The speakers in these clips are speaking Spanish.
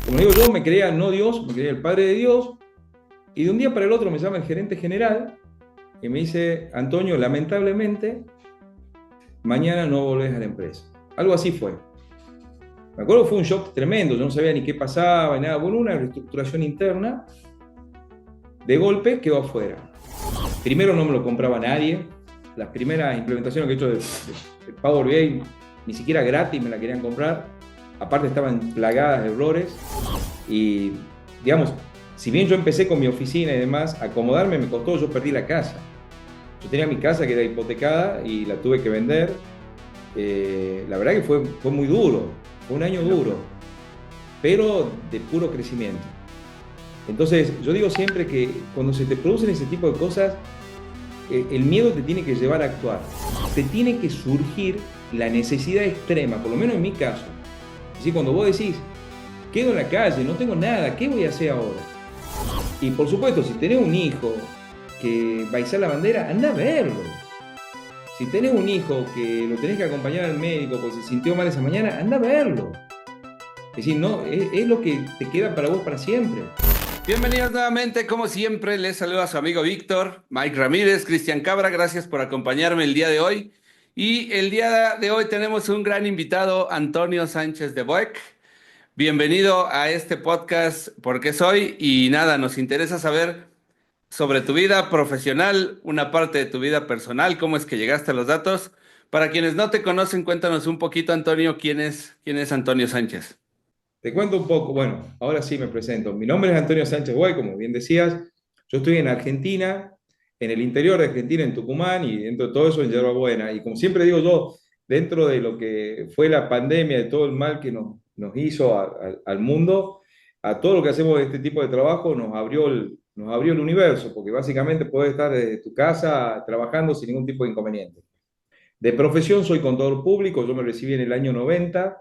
Como digo yo, me creía no Dios, me creía el Padre de Dios, y de un día para el otro me llama el gerente general y me dice, Antonio, lamentablemente, mañana no volvés a la empresa. Algo así fue. Me acuerdo que fue un shock tremendo, yo no sabía ni qué pasaba, ni nada. Bueno, una reestructuración interna, de golpe quedó afuera. Primero no me lo compraba nadie, las primeras implementaciones que he hecho de Power BI, ni siquiera gratis me la querían comprar, aparte estaban plagadas de errores, y digamos, si bien yo empecé con mi oficina y demás, acomodarme me costó, yo perdí la casa. Yo tenía mi casa que era hipotecada y la tuve que vender. La verdad que fue muy duro, fue un año duro, pero de puro crecimiento. Entonces, yo digo siempre que cuando se te producen ese tipo de cosas, el miedo te tiene que llevar a actuar. Te tiene que surgir la necesidad extrema, por lo menos en mi caso. Es decir, cuando vos decís, quedo en la calle, no tengo nada, ¿qué voy a hacer ahora? Y por supuesto, si tenés un hijo que va a izar la bandera, anda a verlo. Si tenés un hijo que lo tenés que acompañar al médico porque se sintió mal esa mañana, anda a verlo. Es decir, no, es lo que te queda para vos para siempre. Bienvenidos nuevamente, como siempre, les saluda a su amigo Víctor, Mike Ramírez, Cristian Cabra, gracias por acompañarme el día de hoy. Y el día de hoy tenemos un gran invitado, Antonio Sánchez de Boeck. Bienvenido a este podcast, ¿Por qué soy? Y nada, nos interesa saber sobre tu vida profesional, una parte de tu vida personal, cómo es que llegaste a los datos. Para quienes no te conocen, cuéntanos un poquito, Antonio, ¿quién es Antonio Sánchez? Te cuento un poco, bueno, ahora sí me presento. Mi nombre es Antonio Sánchez Guay, como bien decías. Yo estoy en Argentina, en el interior de Argentina, en Tucumán, y dentro de todo eso en Yerba Buena. Y como siempre digo yo, dentro de lo que fue la pandemia, de todo el mal que nos hizo al mundo, a todo lo que hacemos de este tipo de trabajo, nos abrió el universo, porque básicamente puedes estar desde tu casa trabajando sin ningún tipo de inconveniente. De profesión soy contador público, yo me recibí en el año 90.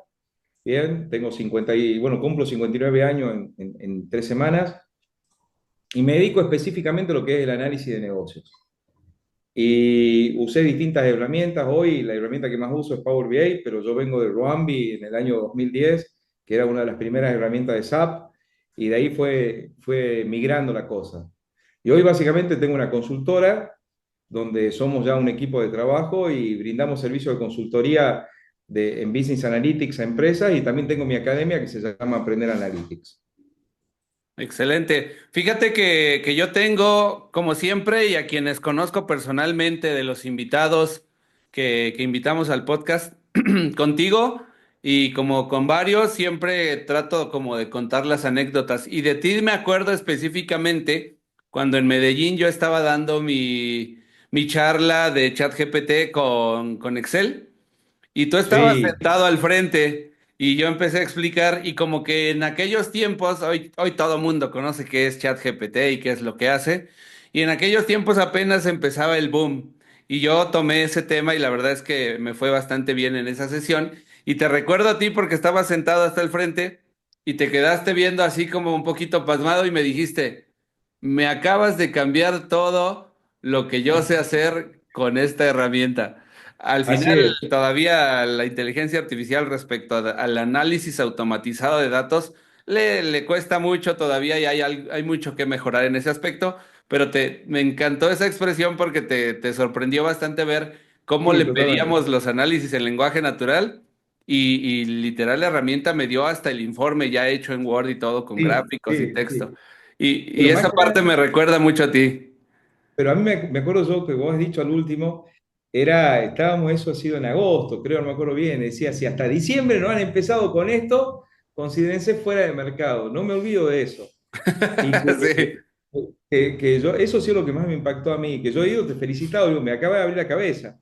Bien, tengo 50 y, bueno, cumplo 59 años en 3 semanas, y me dedico específicamente a lo que es el análisis de negocios. Y usé distintas herramientas. Hoy la herramienta que más uso es Power BI, pero yo vengo de Roambi en el año 2010, que era una de las primeras herramientas de SAP, y de ahí fue migrando la cosa. Y hoy básicamente tengo una consultora donde somos ya un equipo de trabajo y brindamos servicios de consultoría en Business Analytics a empresas, y también tengo mi academia que se llama Aprender Analytics. Excelente. Fíjate que yo tengo, como siempre, y a quienes conozco personalmente de los invitados que invitamos al podcast, contigo y como con varios, siempre trato como de contar las anécdotas. Y de ti me acuerdo específicamente cuando en Medellín yo estaba dando mi charla de ChatGPT con Excel. Y tú estabas Sí, sentado al frente y yo empecé a explicar y como que en aquellos tiempos, hoy todo mundo conoce qué es ChatGPT y qué es lo que hace, y en aquellos tiempos apenas empezaba el boom y yo tomé ese tema y la verdad es que me fue bastante bien en esa sesión y te recuerdo a ti porque estabas sentado hasta el frente y te quedaste viendo así como un poquito pasmado y me dijiste, me acabas de cambiar todo lo que yo sé hacer con esta herramienta. Al así final, es. todavía la inteligencia artificial respecto al análisis automatizado de datos le cuesta mucho todavía y hay mucho que mejorar en ese aspecto, pero me encantó esa expresión porque te sorprendió bastante ver cómo Sí, le totalmente. pedíamos los análisis en lenguaje natural y literal la herramienta me dio hasta el informe ya hecho en Word y todo con Sí, gráficos y sí, texto. sí. Y Pero esa más que parte nada, me recuerda mucho a ti. pero a mí me acuerdo yo que vos has dicho al último, estábamos, eso ha sido en agosto, creo, no me acuerdo bien, decía, si hasta diciembre no han empezado con esto, considérense fuera de mercado. No me olvido de eso. Y Sí. que yo, eso sí es lo que más me impactó a mí, que yo he ido, te he felicitado, digo, me acaba de abrir la cabeza.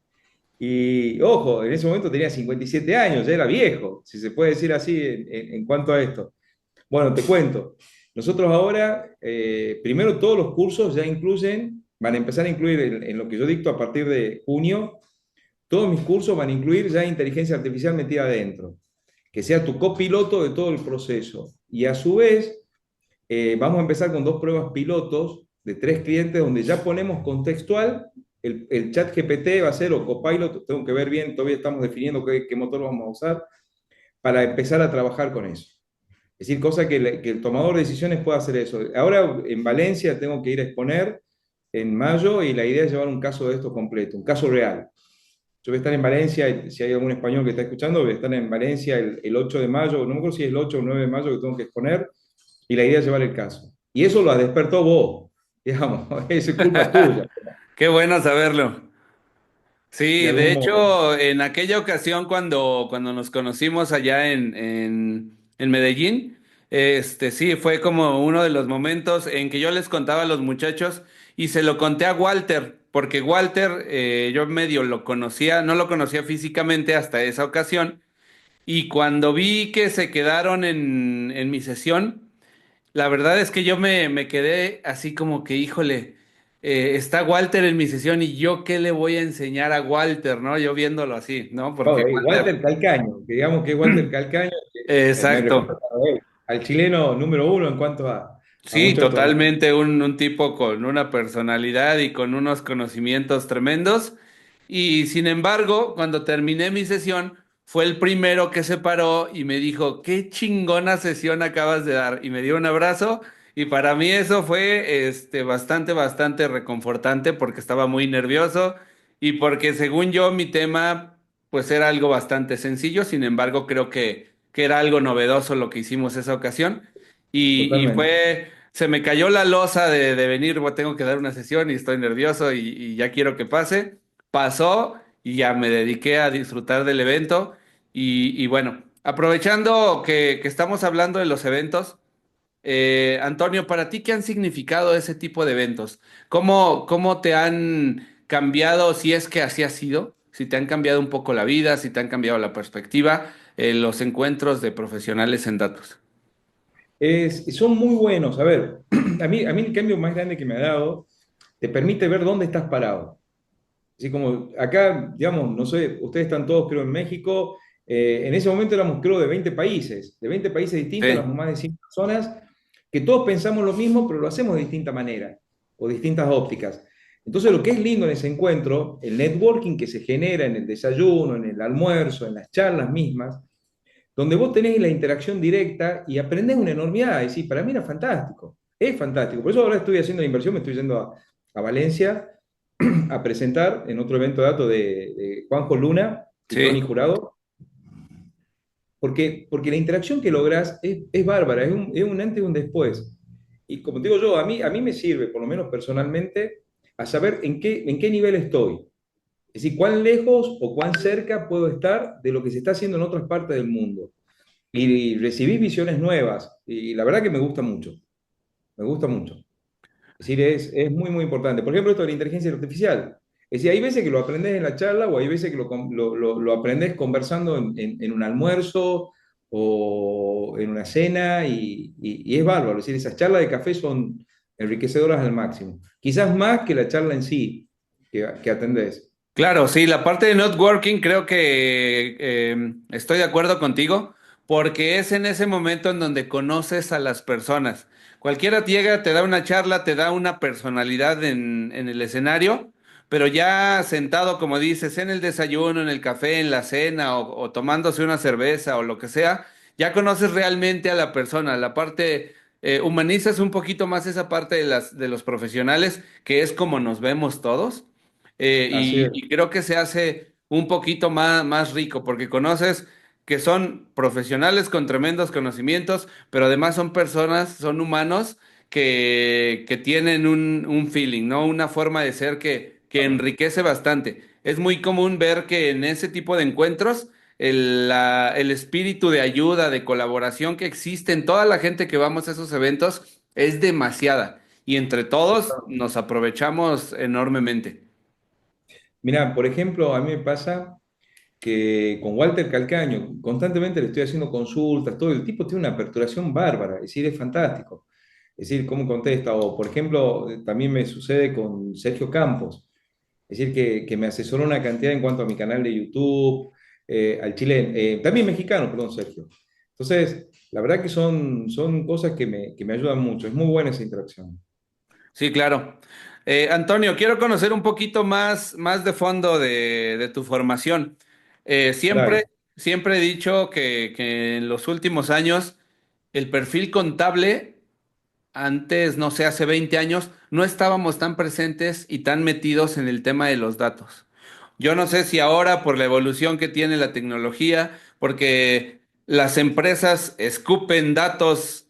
Y ojo, en ese momento tenía 57 años, ya era viejo, si se puede decir así en cuanto a esto. Bueno, te cuento. Nosotros ahora, primero todos los cursos ya incluyen, van a empezar a incluir en lo que yo dicto a partir de junio, todos mis cursos van a incluir ya inteligencia artificial metida adentro, que sea tu copiloto de todo el proceso. Y a su vez, vamos a empezar con 2 pruebas pilotos de 3 clientes donde ya ponemos contextual, el chat GPT va a ser o copilot, tengo que ver bien, todavía estamos definiendo qué motor vamos a usar para empezar a trabajar con eso. Es decir, cosa que el tomador de decisiones pueda hacer eso. Ahora en Valencia tengo que ir a exponer en mayo y la idea es llevar un caso de esto completo, un caso real. Yo voy a estar en Valencia, y si hay algún español que está escuchando, voy a estar en Valencia el 8 de mayo, no me acuerdo si es el 8 o 9 de mayo que tengo que exponer, y la idea es llevar el caso. Y eso lo despertó vos, digamos, es culpa tuya, Qué bueno saberlo. de Sí, de algún modo. hecho, en aquella ocasión cuando nos conocimos allá en Medellín, sí, fue como uno de los momentos en que yo les contaba a los muchachos y se lo conté a Walter, porque Walter, yo medio lo conocía, no lo conocía físicamente hasta esa ocasión, y cuando vi que se quedaron en mi sesión, la verdad es que yo me quedé así como que, híjole, está Walter en mi sesión y yo qué le voy a enseñar a Walter, ¿no? Yo viéndolo así, ¿no? Porque Oh, Walter, Walter Calcaño, que digamos que es Walter Calcaño, me refiero exacto. al chileno número uno en cuanto a Sí, muchos de estos ramos. totalmente un tipo con una personalidad y con unos conocimientos tremendos. Y sin embargo, cuando terminé mi sesión, fue el primero que se paró y me dijo, qué chingona sesión acabas de dar. Y me dio un abrazo. Y para mí eso fue bastante reconfortante porque estaba muy nervioso y porque según yo mi tema pues era algo bastante sencillo. Sin embargo, creo que era algo novedoso lo que hicimos esa ocasión. Y Totalmente. se me cayó la losa de venir, "Bueno, tengo que dar una sesión y estoy nervioso y ya quiero que pase". Pasó y ya me dediqué a disfrutar del evento. Y bueno, aprovechando que estamos hablando de los eventos, Antonio, ¿para ti qué han significado ese tipo de eventos? ¿Cómo te han cambiado, si es que así ha sido? Si te han cambiado un poco la vida, si te han cambiado la perspectiva, los encuentros de profesionales en datos. Son muy buenos. A ver, a mí el cambio más grande que me ha dado te permite ver dónde estás parado. Así como acá, digamos, no sé, ustedes están todos, creo, en México. En ese momento éramos, creo, de 20 países distintos, éramos Sí. más de 100 personas, que todos pensamos lo mismo, pero lo hacemos de distinta manera o distintas ópticas. Entonces, lo que es lindo en ese encuentro, el networking que se genera en el desayuno, en el almuerzo, en las charlas mismas, donde vos tenés la interacción directa y aprendés una enormidad. Es decir, para mí era fantástico, es fantástico. Por eso ahora estoy haciendo la inversión, me estoy yendo a Valencia a presentar en otro evento de datos de Juanjo Luna y Tony Sí. Jurado, porque la interacción que lográs es bárbara, es un antes y un después. Y como te digo yo, a mí me sirve, por lo menos personalmente, a saber en qué nivel estoy. Es decir, cuán lejos o cuán cerca puedo estar de lo que se está haciendo en otras partes del mundo. Y recibís visiones nuevas. Y la verdad que me gusta mucho. Me gusta mucho. Es decir, es muy, muy importante. Por ejemplo, esto de la inteligencia artificial. Es decir, hay veces que lo aprendes en la charla o hay veces que lo aprendes conversando en un almuerzo o en una cena y es bárbaro. Es decir, esas charlas de café son enriquecedoras al máximo. Quizás más que la charla en sí que atendés. Claro, sí, la parte de networking creo que estoy de acuerdo contigo, porque es en ese momento en donde conoces a las personas. Cualquiera llega, te da una charla, te da una personalidad en el escenario, pero ya sentado, como dices, en el desayuno, en el café, en la cena o tomándose una cerveza o lo que sea, ya conoces realmente a la persona. La parte, humanizas un poquito más esa parte de los profesionales, que es como nos vemos todos. Así es. Y creo que se hace un poquito más rico porque conoces que son profesionales con tremendos conocimientos, pero además son personas, son humanos que tienen un feeling, ¿no? Una forma de ser que enriquece bastante. Es muy común ver que en ese tipo de encuentros el espíritu de ayuda, de colaboración que existe en toda la gente que vamos a esos eventos es demasiada y entre todos nos aprovechamos enormemente. Mirá, por ejemplo, a mí me pasa que con Walter Calcaño constantemente le estoy haciendo consultas, todo el tipo tiene una aperturación bárbara, es decir, es fantástico. Es decir, cómo contesta. O, por ejemplo, también me sucede con Sergio Campos, es decir, que me asesoró una cantidad en cuanto a mi canal de YouTube, al chileno, también mexicano, perdón, Sergio. Entonces, la verdad que son cosas que me ayudan mucho, es muy buena esa interacción. Sí, claro. Antonio, quiero conocer un poquito más de fondo de tu formación. Dale. Siempre he dicho que en los últimos años el perfil contable, antes, no sé, hace 20 años, no estábamos tan presentes y tan metidos en el tema de los datos. Yo no sé si ahora por la evolución que tiene la tecnología, porque las empresas escupen datos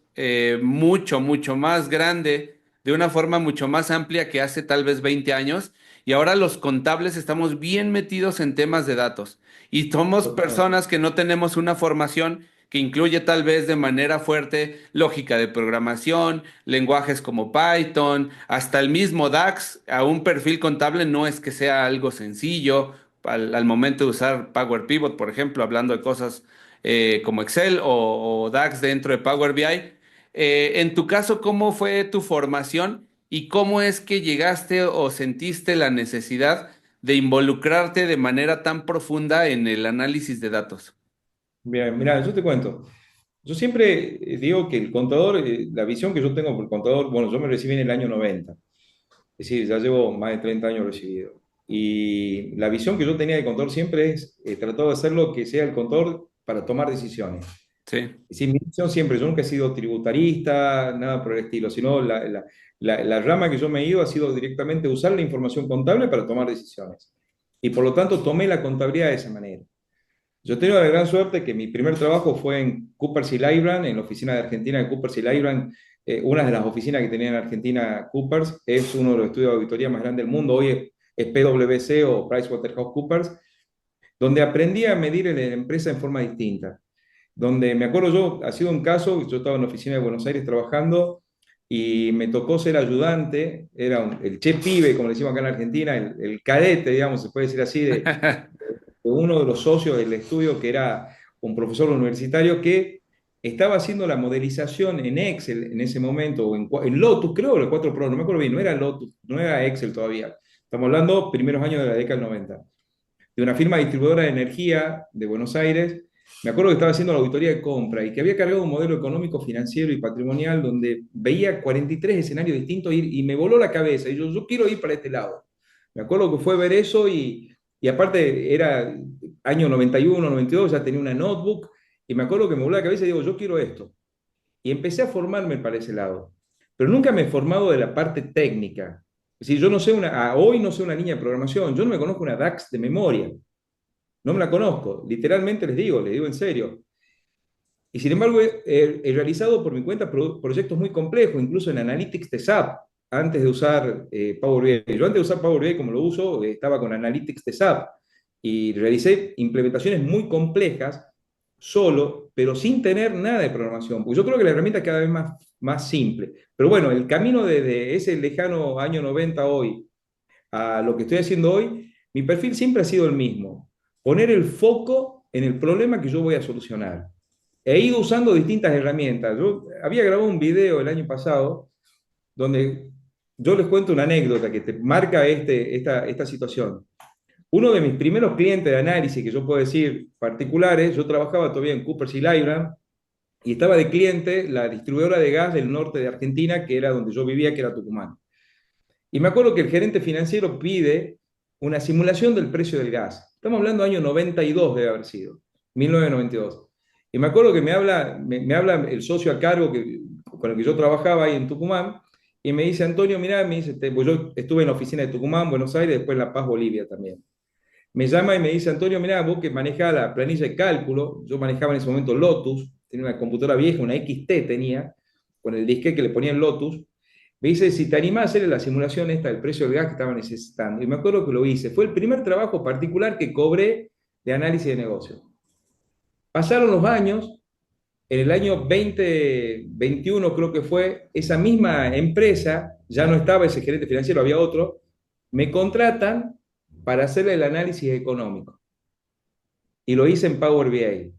mucho, mucho más grande, de una forma mucho más amplia que hace tal vez 20 años, y ahora los contables estamos bien metidos en temas de datos. Y somos Total. personas que no tenemos una formación que incluye tal vez de manera fuerte lógica de programación, lenguajes como Python, hasta el mismo DAX, a un perfil contable no es que sea algo sencillo al momento de usar Power Pivot, por ejemplo, hablando de cosas como Excel o DAX dentro de Power BI. En tu caso, ¿cómo fue tu formación y cómo es que llegaste o sentiste la necesidad de involucrarte de manera tan profunda en el análisis de datos? Bien, mira, yo te cuento. Yo siempre digo que el contador, la visión que yo tengo por el contador, bueno, yo me recibí en el año 90, es decir, ya llevo más de 30 años recibido. Y la visión que yo tenía de contador siempre es tratar de hacerlo que sea el contador para tomar decisiones. Sí. Es decir, mi visión siempre, yo nunca he sido tributarista, nada por el estilo, sino la rama que yo me he ido ha sido directamente usar la información contable para tomar decisiones. Y por lo tanto tomé la contabilidad de esa manera. Yo tengo la gran suerte que mi primer trabajo fue en Coopers y Lybrand, en la oficina de Argentina de Coopers y Lybrand. Una de las oficinas que tenía en Argentina Coopers es uno de los estudios de auditoría más grandes del mundo. Hoy es PwC o PricewaterhouseCoopers, donde aprendí a medir la empresa en forma distinta. Donde me acuerdo yo, ha sido un caso, yo estaba en la oficina de Buenos Aires trabajando y me tocó ser ayudante, era el che pibe, como le decimos acá en Argentina, el cadete, digamos, se puede decir así, de uno de los socios del estudio, que era un profesor universitario que estaba haciendo la modelización en Excel en ese momento, o en Lotus, creo, el 4 Pro, no me acuerdo bien, no era Lotus, no era Excel todavía. Estamos hablando primeros años de la década del 90. De una firma distribuidora de energía de Buenos Aires. Me acuerdo que estaba haciendo la auditoría de compra y que había cargado un modelo económico, financiero y patrimonial donde veía 43 escenarios distintos y me voló la cabeza. Y yo quiero ir para este lado. Me acuerdo que fue ver eso y aparte era año 91, 92, ya tenía una notebook y me acuerdo que me voló la cabeza y digo, yo quiero esto. Y empecé a formarme para ese lado. Pero nunca me he formado de la parte técnica. Es decir, yo no sé hoy no sé una línea de programación, yo no me conozco una DAX de memoria. No me la conozco, literalmente les digo en serio. Y sin embargo, he realizado por mi cuenta proyectos muy complejos, incluso en Analytics de SAP, antes de usar Power BI. Yo antes de usar Power BI como lo uso, estaba con Analytics de SAP y realicé implementaciones muy complejas solo, pero sin tener nada de programación, porque yo creo que la herramienta es cada vez más simple. Pero bueno, el camino desde ese lejano año 90 a hoy a lo que estoy haciendo hoy, mi perfil siempre ha sido el mismo, poner el foco en el problema que yo voy a solucionar. He ido usando distintas herramientas. Yo había grabado un video el año pasado donde yo les cuento una anécdota que te marca esta situación. Uno de mis primeros clientes de análisis, que yo puedo decir particulares, yo trabajaba todavía en Coopers y Lybrand, y estaba de cliente la distribuidora de gas del norte de Argentina, que era donde yo vivía, que era Tucumán. Y me acuerdo que el gerente financiero pide una simulación del precio del gas. Estamos hablando del año 92, debe haber sido, 1992. Y me acuerdo que me habla el socio a cargo con el que yo trabajaba ahí en Tucumán, y me dice, Antonio, mirá, me dice, pues yo estuve en la oficina de Tucumán, Buenos Aires, después en La Paz, Bolivia también. Me llama y me dice, Antonio, mirá, vos que manejás la planilla de cálculo, yo manejaba en ese momento Lotus, tenía una computadora vieja, una XT tenía, con el disque que le ponía en Lotus, me dice, si te animás a hacer la simulación esta del precio del gas que estaba necesitando. Y me acuerdo que lo hice. Fue el primer trabajo particular que cobré de análisis de negocio. Pasaron los años, en el año 2021 creo que fue, esa misma empresa, ya no estaba ese gerente financiero, había otro, me contratan para hacer el análisis económico. Y lo hice en Power BI.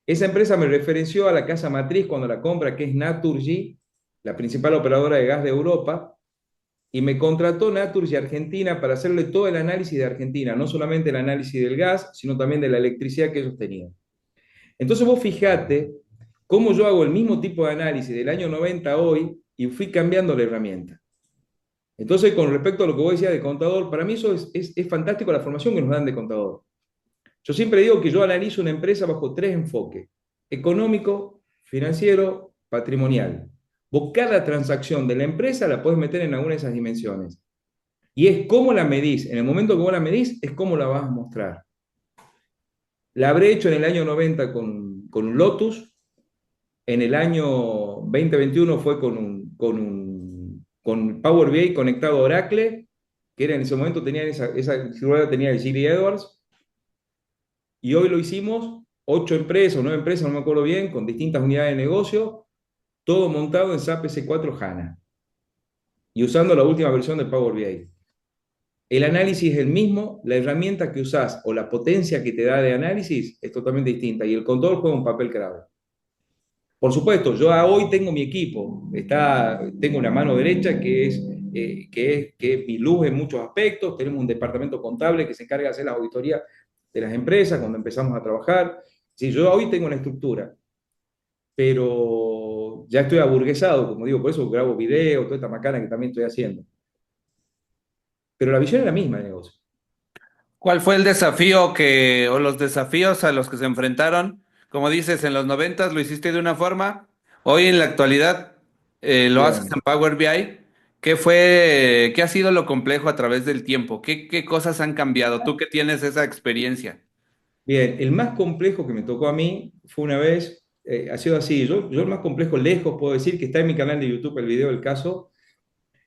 Esa empresa me referenció a la casa matriz cuando la compra, que es Naturgy, la principal operadora de gas de Europa, y me contrató Naturgy Argentina para hacerle todo el análisis de Argentina, no solamente el análisis del gas, sino también de la electricidad que ellos tenían. Entonces vos fijate cómo yo hago el mismo tipo de análisis del año 90 a hoy y fui cambiando la herramienta. Entonces, con respecto a lo que vos decías de contador, para mí eso es fantástico la formación que nos dan de contador. Yo siempre digo que yo analizo una empresa bajo tres enfoques: económico, financiero patrimonial. Vos cada transacción de la empresa la podés meter en alguna de esas dimensiones. Y es cómo la medís. En el momento que vos la medís, es cómo la vas a mostrar. La habré hecho en el año 90 con un Lotus. En el año 2021 fue con Power BI conectado a Oracle, que era en ese momento tenía esa figura tenía el Gili Edwards. Y hoy lo hicimos 8 empresas o 9 empresas, no me acuerdo bien, con distintas unidades de negocio, todo montado en SAP S4 HANA y usando la última versión de Power BI. El análisis es el mismo, la herramienta que usás o la potencia que te da de análisis es totalmente distinta y el control juega un papel clave. Por supuesto, yo hoy tengo mi equipo, tengo una mano derecha que es mi luz en muchos aspectos, tenemos un departamento contable que se encarga de hacer las auditorías de las empresas cuando empezamos a trabajar. Sí, yo hoy tengo una estructura, pero ya estoy aburguesado, como digo, por eso grabo videos, toda esta macana que también estoy haciendo. Pero la visión es la misma de negocio. ¿Cuál fue el desafío o los desafíos a los que se enfrentaron? Como dices, en los noventas lo hiciste de una forma, hoy en la actualidad lo haces Bien. en Power BI. ¿Qué ha sido lo complejo a través del tiempo? ¿Qué cosas han cambiado? Tú que tienes esa experiencia. Bien, el más complejo que me tocó a mí fue una vez, ha sido así, yo el más complejo lejos puedo decir que está en mi canal de YouTube el video del caso,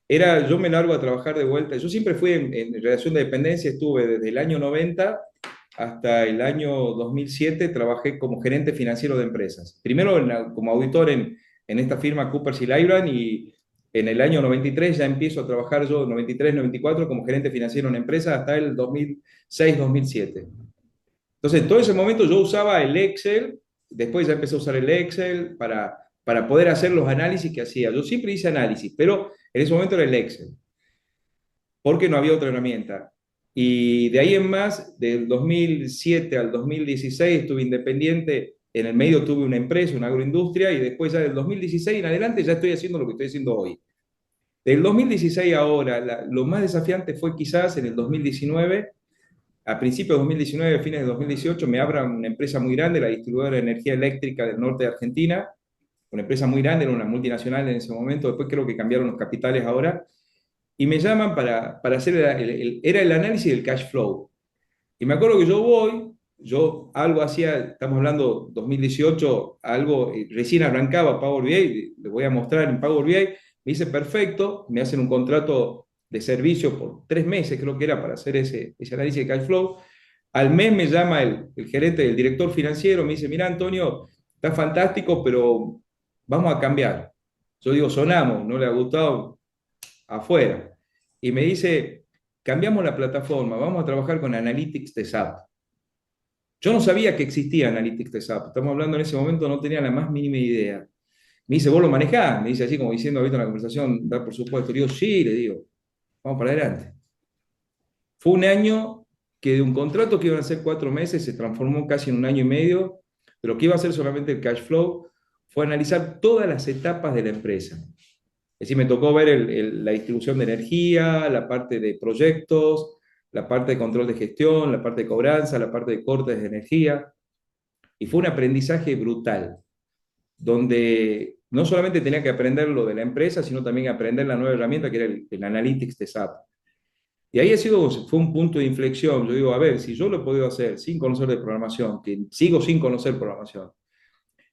yo me largo a trabajar de vuelta, yo siempre fui en relación de dependencia, estuve desde el año 90 hasta el año 2007, trabajé como gerente financiero de empresas, primero como auditor en esta firma Coopers y Lybrand y en el año 93 ya empiezo a trabajar yo, 93-94, como gerente financiero en empresas hasta el 2006-2007. Entonces, en todo ese momento yo usaba el Excel, después ya empecé a usar el Excel para poder hacer los análisis que hacía. Yo siempre hice análisis, pero en ese momento era el Excel, porque no había otra herramienta. Y de ahí en más, del 2007 al 2016 estuve independiente, en el medio tuve una empresa, una agroindustria, y después ya del 2016 en adelante ya estoy haciendo lo que estoy haciendo hoy. Del 2016 a ahora, lo más desafiante fue quizás en el 2019 a principios de 2019, fines de 2018, me abran una empresa muy grande, la distribuidora de energía eléctrica del norte de Argentina, una empresa muy grande, era una multinacional en ese momento, después creo que cambiaron los capitales ahora, y me llaman para hacer era el análisis del cash flow. Y me acuerdo que yo algo hacía, estamos hablando 2018, algo, recién arrancaba Power BI, le voy a mostrar en Power BI, me dice perfecto, me hacen un contrato de servicio por 3 meses, creo que era para hacer ese análisis de cash flow. Al mes me llama el gerente, el director financiero, me dice, mira Antonio, está fantástico, pero vamos a cambiar. Yo digo, sonamos, no le ha gustado, afuera. Y me dice, cambiamos la plataforma, vamos a trabajar con Analytics de SAP. Yo no sabía que existía Analytics de SAP, estamos hablando en ese momento, no tenía la más mínima idea. Me dice, ¿vos lo manejás? Me dice así como diciendo ahorita en la conversación, da por supuesto. Le digo, sí, le digo, vamos para adelante. Fue un año que de un contrato que iban a ser 4 meses se transformó casi en un año y medio, de lo que iba a ser solamente el cash flow, fue analizar todas las etapas de la empresa. Es decir, me tocó ver la distribución de energía, la parte de proyectos, la parte de control de gestión, la parte de cobranza, la parte de cortes de energía. Y fue un aprendizaje brutal, donde no solamente tenía que aprender lo de la empresa, sino también aprender la nueva herramienta que era el Analytics de SAP. Y ahí fue un punto de inflexión. Yo digo, a ver, si yo lo he podido hacer sin conocer de programación, que sigo sin conocer programación,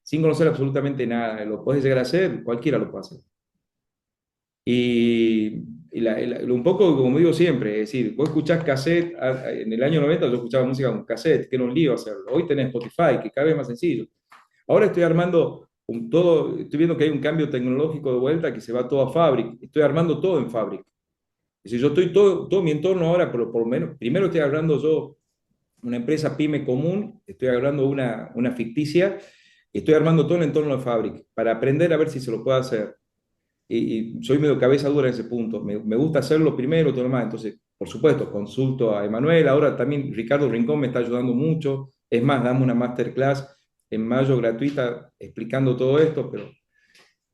sin conocer absolutamente nada, lo puedes llegar a hacer, cualquiera lo puede hacer. Y, un poco, como digo siempre, es decir, vos escuchás cassette, en el año 90 yo escuchaba música con cassette, que era un lío hacerlo. Hoy tenés Spotify, que cada vez es más sencillo. Ahora estoy armando estoy viendo que hay un cambio tecnológico de vuelta, que se va todo a Fabric. Estoy armando todo en Fabric. Es decir, yo estoy todo mi entorno ahora, pero por lo menos, primero estoy agarrando yo una empresa pyme común, estoy agarrando una ficticia, y estoy armando todo el entorno de Fabric para aprender a ver si se lo puedo hacer. Y soy medio cabeza dura en ese punto. Me gusta hacerlo primero, todo lo demás. Entonces, por supuesto, consulto a Emanuel. Ahora también Ricardo Rincón me está ayudando mucho. Es más, damos una masterclass en mayo gratuita explicando todo esto, pero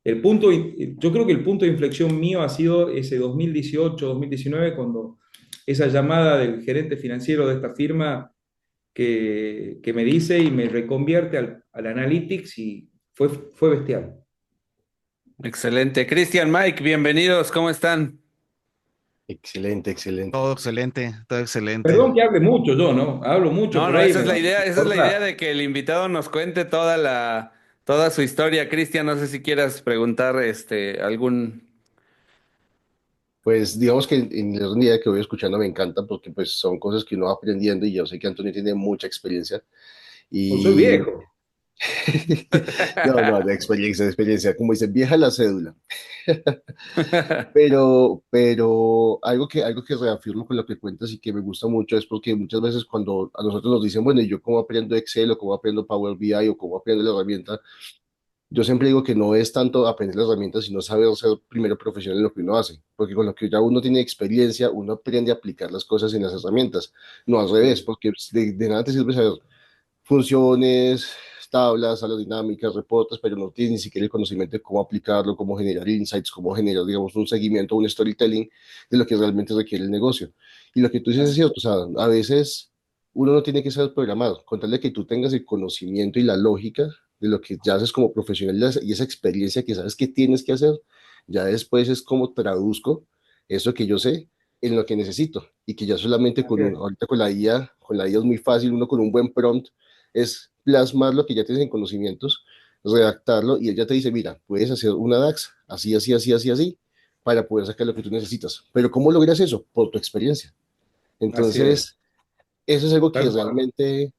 yo creo que el punto de inflexión mío ha sido ese 2018-2019, cuando esa llamada del gerente financiero de esta firma que me dice y me reconvierte al Analytics y fue bestial. Excelente. Cristian, Mike, bienvenidos, ¿cómo están? Excelente, excelente. Todo excelente, todo excelente. Perdón que hable mucho yo, ¿no? Hablo mucho No, por no, ahí, esa me es la va idea, a esa es la idea cortar. de que el invitado nos cuente toda su historia. Cristian, no sé si quieras preguntar, algún... Pues digamos que en el orden día que voy escuchando me encanta porque pues son cosas que uno va aprendiendo y yo sé que Antonio tiene mucha experiencia Pues soy y viejo. no, no, de experiencia, como dicen, vieja la cédula. Pero algo que reafirmo con lo que cuentas y que me gusta mucho es porque muchas veces cuando a nosotros nos dicen, bueno, ¿y yo cómo aprendo Excel o cómo aprendo Power BI o cómo aprendo la herramienta? Yo siempre digo que no es tanto aprender las herramientas, sino saber ser primero profesional en lo que uno hace, porque con lo que ya uno tiene experiencia, uno aprende a aplicar las cosas en las herramientas, no al revés, Sí, porque de nada te sirve saber funciones, tablas, salas dinámicas, reportes, pero no tienes ni siquiera el conocimiento de cómo aplicarlo, cómo generar insights, cómo generar, digamos, un seguimiento, un storytelling de lo que realmente requiere el negocio. Y lo que tú dices es así, cierto, o sea, a veces uno no tiene que saber programar, con tal de que tú tengas el conocimiento y la lógica de lo que ya haces como profesional y esa experiencia que sabes que tienes que hacer, ya después es como traduzco eso que yo sé en lo que necesito y que ya solamente así es. ahorita con la IA es muy fácil, uno con un buen prompt es plasmar lo que ya tienes en conocimientos, redactarlo y él ya te dice, mira, puedes hacer una DAX así, así, así, así, así, para poder sacar lo que tú necesitas. Pero ¿cómo logras eso? Por tu experiencia. Así es. Entonces, eso es algo que Tal cual. realmente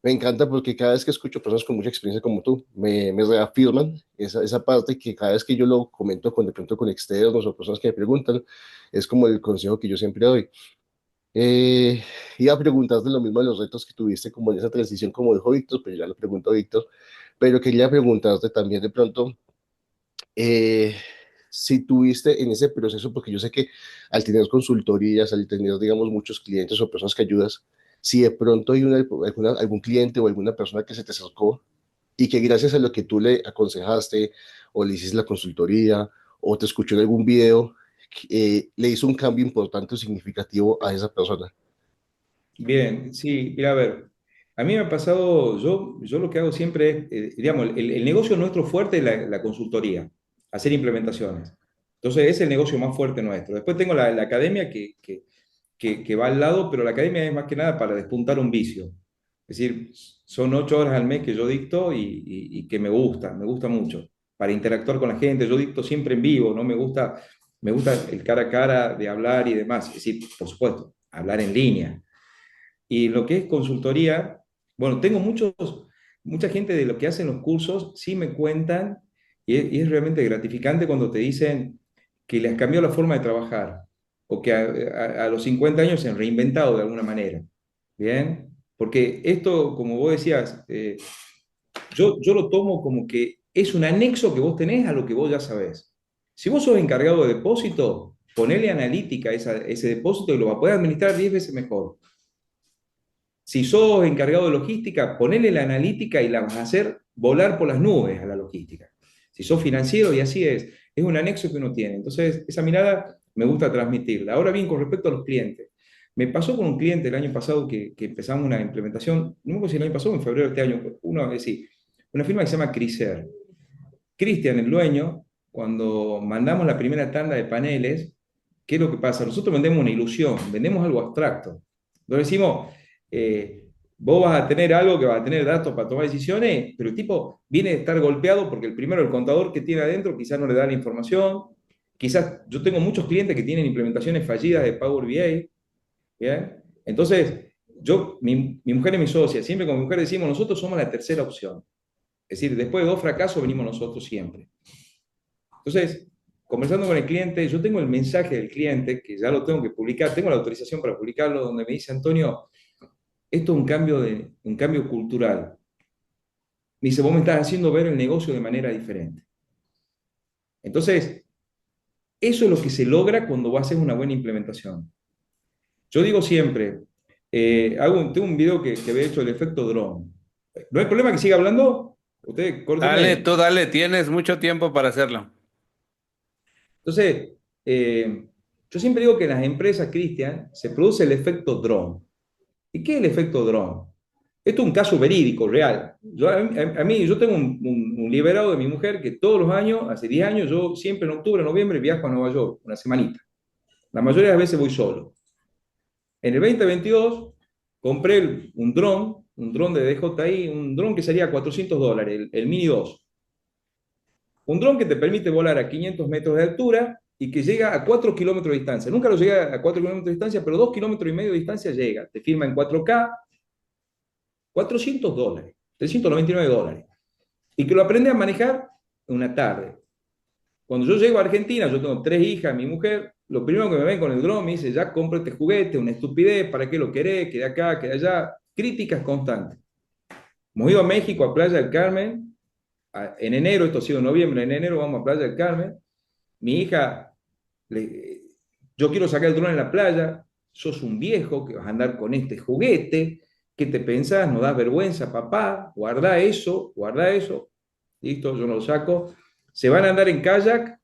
me encanta porque cada vez que escucho personas con mucha experiencia como tú, me reafirman esa parte que cada vez que yo lo comento con de pronto con externos o personas que me preguntan, es como el consejo que yo siempre doy. Iba a preguntarte lo mismo de los retos que tuviste como en esa transición, como dijo Víctor, pero ya lo preguntó Víctor, pero quería preguntarte también de pronto eh, si tuviste en ese proceso, porque yo sé que al tener consultorías, al tener, digamos, muchos clientes o personas que ayudas, si de pronto hay algún cliente o alguna persona que se te acercó y que gracias a lo que tú le aconsejaste o le hiciste la consultoría o te escuchó en algún video, le hizo un cambio importante o significativo a esa persona. Bien, sí, mira, a ver, a mí me ha pasado, yo lo que hago siempre es, digamos, el negocio nuestro fuerte es la consultoría, hacer implementaciones. Entonces, es el negocio más fuerte nuestro. Después tengo la academia que va al lado, pero la academia es más que nada para despuntar un vicio. Es decir, son 8 horas al mes que yo dicto y que me gusta mucho, para interactuar con la gente. Yo dicto siempre en vivo, ¿no? Me gusta el cara a cara de hablar y demás. Es decir, por supuesto, hablar en línea. Y lo que es consultoría, bueno, tengo mucha gente de lo que hacen los cursos, sí me cuentan, y es realmente gratificante cuando te dicen que les cambió la forma de trabajar, o que a los 50 años se han reinventado de alguna manera. ¿Bien? Porque esto, como vos decías, yo lo tomo como que es un anexo que vos tenés a lo que vos ya sabés. Si vos sos encargado de depósito, ponele analítica a ese depósito y lo va a poder administrar 10 veces mejor. Si sos encargado de logística, ponele la analítica y la vas a hacer volar por las nubes a la logística. Si sos financiero, y así es un anexo que uno tiene. Entonces, esa mirada me gusta transmitirla. Ahora bien, con respecto a los clientes. Me pasó con un cliente el año pasado que empezamos una implementación, no me acuerdo si el año pasado o en febrero de este año, es decir, una firma que se llama Criser. Cristian, el dueño, cuando mandamos la primera tanda de paneles, ¿qué es lo que pasa? Nosotros vendemos una ilusión, vendemos algo abstracto. Entonces decimos, vos vas a tener algo que va a tener datos para tomar decisiones, pero el tipo viene a estar golpeado porque el primero, el contador que tiene adentro, quizás no le da la información. Quizás yo tengo muchos clientes que tienen implementaciones fallidas de Power BI, ¿bien? Entonces, mi mujer y mi socia, siempre con mi mujer decimos, nosotros somos la tercera opción. Es decir, después de 2 fracasos venimos nosotros siempre. Entonces, conversando con el cliente, yo tengo el mensaje del cliente, que ya lo tengo que publicar, tengo la autorización para publicarlo, donde me dice, Antonio, esto es un cambio cultural. Me dice, vos me estás haciendo ver el negocio de manera diferente. Entonces, eso es lo que se logra cuando vos haces una buena implementación. Yo digo siempre, tengo un video que había hecho el efecto drone. ¿No hay problema que siga hablando? Usted, Dale, córtenme. tú dale, tienes mucho tiempo para hacerlo. Entonces, yo siempre digo que en las empresas, Cristian, se produce el efecto drone. ¿Y qué es el efecto drone? Esto es un caso verídico, real. Yo tengo un liberado de mi mujer que todos los años, hace 10 años, yo siempre en octubre, noviembre viajo a Nueva York, una semanita. La mayoría de las veces voy solo. En el 2022 compré un dron de DJI, un dron que salía a $400, el Mini 2. Un dron que te permite volar a 500 metros de altura y que llega a 4 kilómetros de distancia. Nunca lo llega a 4 kilómetros de distancia, pero 2 kilómetros y medio de distancia llega. Te firma en 4K, $400, $399. Y que lo aprende a manejar en una tarde. Cuando yo llego a Argentina, yo tengo 3 hijas, mi mujer, lo primero que me ven con el dron me dice, ya cómprate juguete, una estupidez, ¿para qué lo querés? Que de acá, que de allá. Críticas constantes. Hemos ido a México, a Playa del Carmen, en enero, esto ha sido en noviembre, en enero vamos a Playa del Carmen. Mi hija, yo quiero sacar el dron en la playa, sos un viejo que vas a andar con este juguete, ¿qué te pensás? ¿No das vergüenza, papá? Guarda eso, guarda eso. Listo, yo no lo saco. Se van a andar en kayak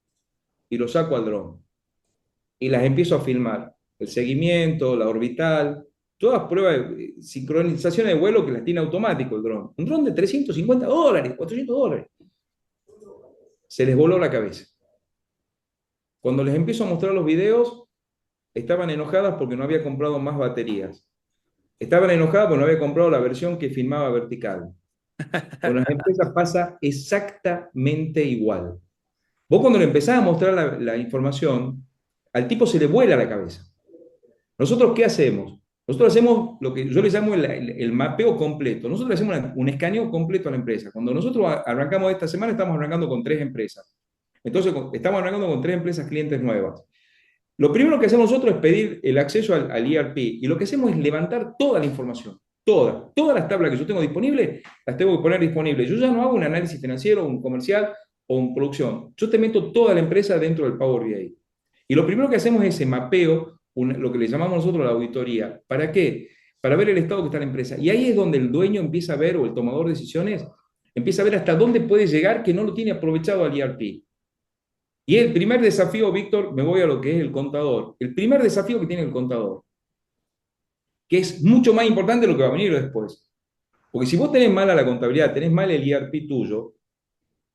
y lo saco al dron. Y las empiezo a filmar. El seguimiento, la orbital, todas pruebas de sincronización de vuelo que las tiene automático el dron. Un dron de $350, $400. Se les voló la cabeza. Cuando les empiezo a mostrar los videos, estaban enojadas porque no había comprado más baterías. Estaban enojadas porque no había comprado la versión que filmaba vertical. Con las empresas pasa exactamente igual. Vos cuando le empezás a mostrar la información, al tipo se le vuela la cabeza. ¿Nosotros qué hacemos? Nosotros hacemos lo que yo le llamo el mapeo completo. Nosotros le hacemos un escaneo completo a la empresa. Cuando nosotros arrancamos esta semana, estamos arrancando con 3 empresas. Entonces, estamos arrancando con 3 empresas clientes nuevas. Lo primero que hacemos nosotros es pedir el acceso al ERP y lo que hacemos es levantar toda la información, todas las tablas que yo tengo disponibles, las tengo que poner disponibles. Yo ya no hago un análisis financiero, un comercial o un producción. Yo te meto toda la empresa dentro del Power BI. Y lo primero que hacemos es ese mapeo, lo que le llamamos nosotros la auditoría. ¿Para qué? Para ver el estado que está la empresa. Y ahí es donde el dueño empieza a ver, o el tomador de decisiones, empieza a ver hasta dónde puede llegar que no lo tiene aprovechado al ERP. Y el primer desafío, Víctor, me voy a lo que es el contador. El primer desafío que tiene el contador, que es mucho más importante de lo que va a venir después. Porque si vos tenés mala la contabilidad, tenés mal el ERP tuyo,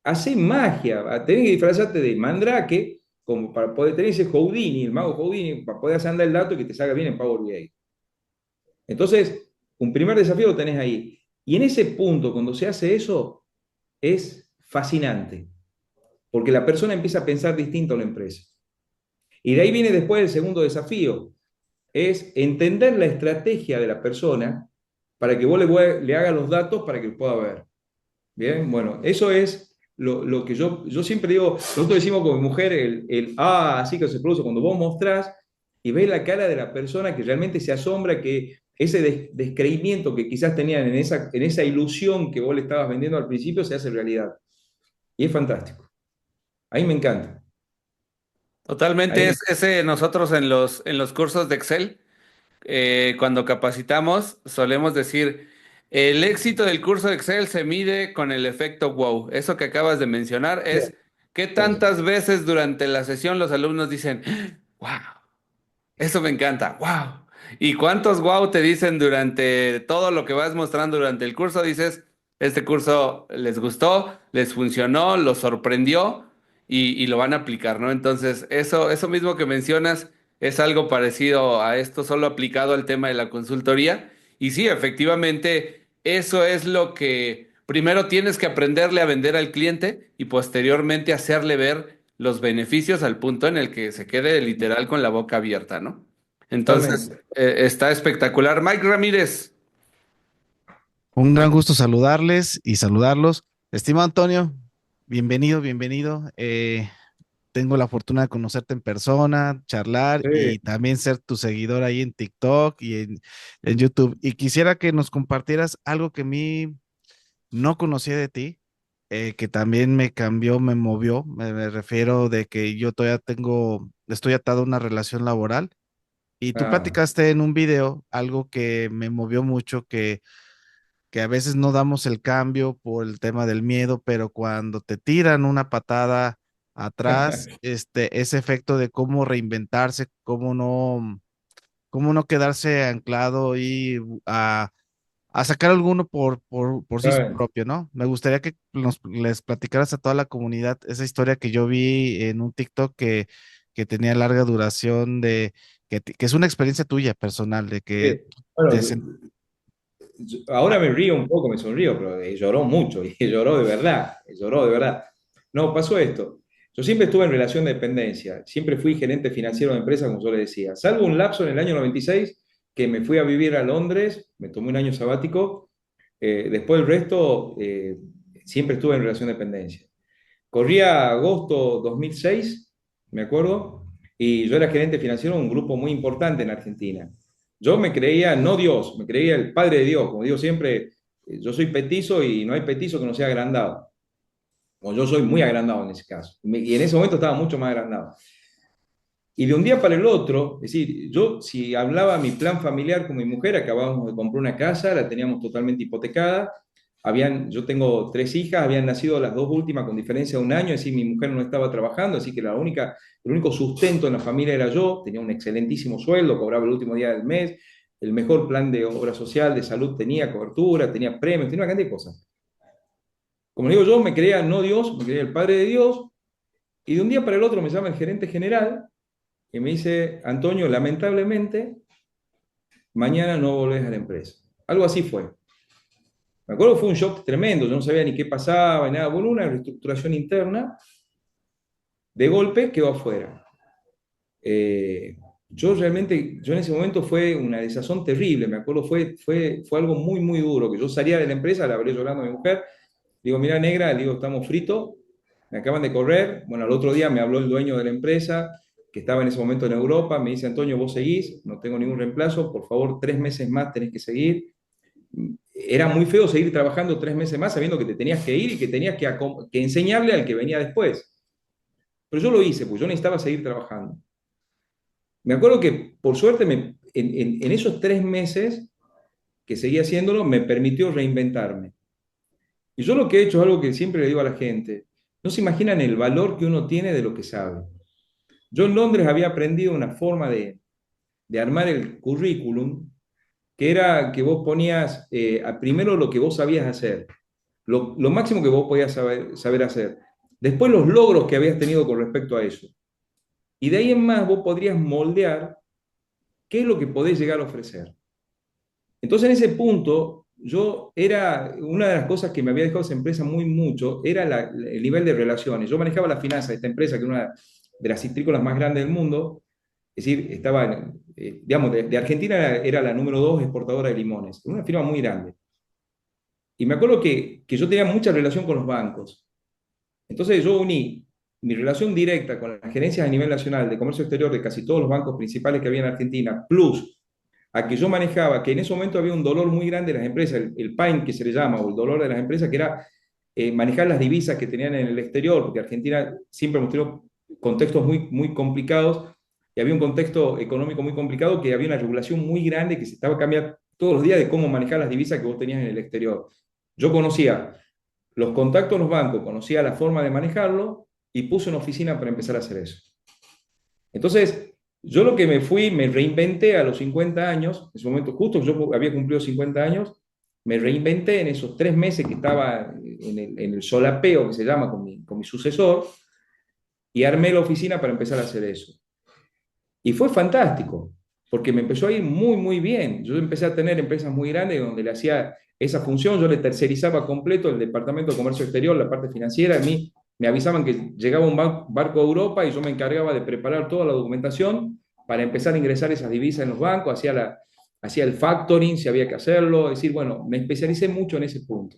hacé magia, tenés que disfrazarte de Mandrake como para poder tener ese Houdini, el mago Houdini, para poder hacer andar el dato y que te salga bien en Power BI. Entonces, un primer desafío lo tenés ahí. Y en ese punto, cuando se hace eso, es fascinante, porque la persona empieza a pensar distinto a la empresa. Y de ahí viene después el segundo desafío, es entender la estrategia de la persona para que vos le hagas los datos para que pueda ver. Bien, bueno, eso es lo que yo siempre digo, nosotros decimos con mi mujer así que se produce cuando vos mostrás y ves la cara de la persona que realmente se asombra que ese descreimiento que quizás tenían en esa ilusión que vos le estabas vendiendo al principio se hace realidad. Y es fantástico. A mí me encanta. Totalmente, Ahí, es ese nosotros en los cursos de Excel, cuando capacitamos, solemos decir, el éxito del curso de Excel se mide con el efecto wow. Eso que acabas de mencionar es qué tantas veces durante la sesión los alumnos dicen, wow, eso me encanta, wow. ¿Y cuántos wow te dicen durante todo lo que vas mostrando durante el curso? Dices, este curso les gustó, les funcionó, los sorprendió y lo van a aplicar, ¿no? Entonces, eso mismo que mencionas es algo parecido a esto, solo aplicado al tema de la consultoría. Y sí, efectivamente, eso es lo que primero tienes que aprenderle a vender al cliente y posteriormente hacerle ver los beneficios al punto en el que se quede literal con la boca abierta, ¿no? Entonces, totalmente. está espectacular. Mike Ramírez, Un gran gusto saludarles y saludarlos. Estimado Antonio, bienvenido, bienvenido. Tengo la fortuna de conocerte en persona, charlar y Sí. también ser tu seguidor ahí en TikTok y en YouTube. Y quisiera que nos compartieras algo que a mí no conocía de ti, que también me cambió, me movió. Me refiero de que yo todavía estoy atado a una relación laboral. Y tú Ah, platicaste en un video algo que me movió mucho, que a veces no damos el cambio por el tema del miedo, pero cuando te tiran una patada atrás, ese efecto de cómo reinventarse, cómo no quedarse anclado y a sacar alguno por sí Claro. propio, ¿no? Me gustaría que les platicaras a toda la comunidad esa historia que yo vi en un TikTok que tenía larga duración que es una experiencia tuya personal, de que te Bueno, sen- ahora me río un poco, me sonrío, pero lloró mucho y lloró de verdad, lloró de verdad. No, pasó esto. Yo siempre estuve en relación de dependencia, siempre fui gerente financiero de empresa, como yo le decía, salvo un lapso en el año 96 que me fui a vivir a Londres, me tomé un año sabático, después el resto siempre estuve en relación de dependencia. Corría agosto 2006, me acuerdo, y yo era gerente financiero de un grupo muy importante en Argentina. Yo me creía, no Dios, me creía el Padre de Dios, como digo siempre, yo soy petizo y no hay petizo que no sea agrandado. O yo soy muy agrandado en ese caso. Y en ese momento estaba mucho más agrandado. Y de un día para el otro, es decir, yo si hablaba mi plan familiar con mi mujer, acabábamos de comprar una casa, la teníamos totalmente hipotecada, yo tengo 3 hijas, habían nacido las 2 últimas con diferencia de un año, es decir, mi mujer no estaba trabajando, así que el único sustento en la familia era yo, tenía un excelentísimo sueldo, cobraba el último día del mes, el mejor plan de obra social, de salud tenía, cobertura, tenía premios, tenía una cantidad de cosas. Como digo yo, me creía no Dios, me creía el Padre de Dios, y de un día para el otro me llama el gerente general y me dice, Antonio, lamentablemente, mañana no volvés a la empresa. Algo así fue. Me acuerdo que fue un shock tremendo, yo no sabía ni qué pasaba, ni nada. Bueno, una reestructuración interna, de golpe quedó afuera. Eh, yo en ese momento fue una desazón terrible, me acuerdo, fue algo muy, muy duro, que yo salía de la empresa, la hablé llorando a mi mujer, digo, mira negra, digo, estamos fritos, me acaban de correr, bueno, al otro día me habló el dueño de la empresa, que estaba en ese momento en Europa, me dice, Antonio, vos seguís, no tengo ningún reemplazo, por favor, 3 meses más tenés que seguir. Era muy feo seguir trabajando 3 meses más sabiendo que te tenías que ir y que tenías que enseñarle al que venía después. Pero yo lo hice, pues yo necesitaba seguir trabajando. Me acuerdo que, por suerte, en esos 3 meses que seguí haciéndolo, me permitió reinventarme. Y yo lo que he hecho es algo que siempre le digo a la gente, no se imaginan el valor que uno tiene de lo que sabe. Yo en Londres había aprendido una forma de armar el currículum, que era que vos ponías primero lo que vos sabías hacer, lo máximo que vos podías saber hacer, después los logros que habías tenido con respecto a eso. Y de ahí en más vos podrías moldear qué es lo que podés llegar a ofrecer. Entonces, en ese punto, una de las cosas que me había dejado esa empresa muy mucho, era el nivel de relaciones. Yo manejaba la finanza de esta empresa, que era una de las citrícolas más grandes del mundo, es decir, digamos, de Argentina era la número 2 exportadora de limones, una firma muy grande. Y me acuerdo que yo tenía mucha relación con los bancos. Entonces yo uní mi relación directa con las gerencias a nivel nacional de comercio exterior de casi todos los bancos principales que había en Argentina, plus a que yo manejaba, que en ese momento había un dolor muy grande de las empresas, el pain que se le llama, o el dolor de las empresas, que era manejar las divisas que tenían en el exterior, porque Argentina siempre hemos tenido contextos muy, muy complicados, y había un contexto económico muy complicado, que había una regulación muy grande que se estaba cambiando todos los días de cómo manejar las divisas que vos tenías en el exterior. Yo conocía los contactos en los bancos, conocía la forma de manejarlo, y puse una oficina para empezar a hacer eso. Entonces, yo lo que me reinventé a los 50 años, en ese momento justo yo había cumplido 50 años, me reinventé en esos 3 meses que estaba en el solapeo que se llama con mi sucesor, y armé la oficina para empezar a hacer eso. Y fue fantástico, porque me empezó a ir muy, muy bien. Yo empecé a tener empresas muy grandes donde le hacía esa función, yo le tercerizaba completo el departamento de comercio exterior, la parte financiera. A mí me avisaban que llegaba un barco a Europa y yo me encargaba de preparar toda la documentación para empezar a ingresar esas divisas en los bancos, hacía el factoring si había que hacerlo. Es decir, bueno, me especialicé mucho en ese punto.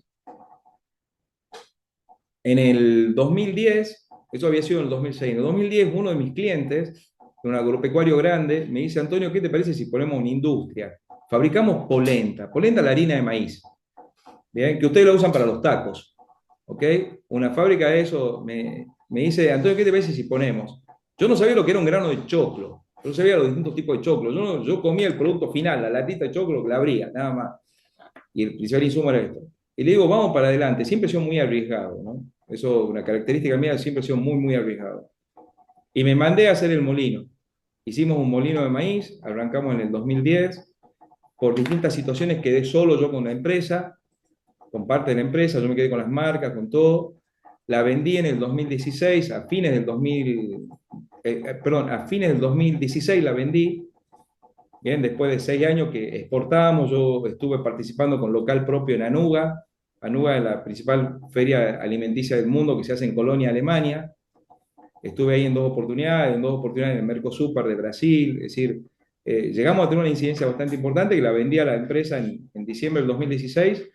En el 2010, eso había sido en el 2006, en el 2010 uno de mis clientes, un agropecuario grande, me dice, Antonio, ¿qué te parece si ponemos una industria? Fabricamos polenta, polenta la harina de maíz, ¿bien? Que ustedes la usan para los tacos, ¿ok? Una fábrica de eso me dice, Antonio, ¿qué te parece si ponemos? Yo no sabía lo que era un grano de choclo, yo no sabía los distintos tipos de choclo, yo comía el producto final, la latita de choclo que la abría, nada más, y el principal insumo era esto. Y le digo, vamos para adelante, siempre he sido muy arriesgado, ¿no? Eso, una característica mía, siempre he sido muy, muy arriesgado. Y me mandé a hacer el molino. Hicimos un molino de maíz, arrancamos en el 2010, por distintas situaciones quedé solo yo con la empresa, con parte de la empresa, yo me quedé con las marcas, con todo. La vendí en el 2016, a fines del 2000, perdón, a fines del 2016 la vendí. Bien, después de 6 años que exportábamos, yo estuve participando con local propio en Anuga. Anuga es la principal feria alimenticia del mundo que se hace en Colonia, Alemania. Estuve ahí en dos oportunidades en el Mercosur de Brasil. Es decir, llegamos a tener una incidencia bastante importante que la vendí a la empresa en diciembre del 2016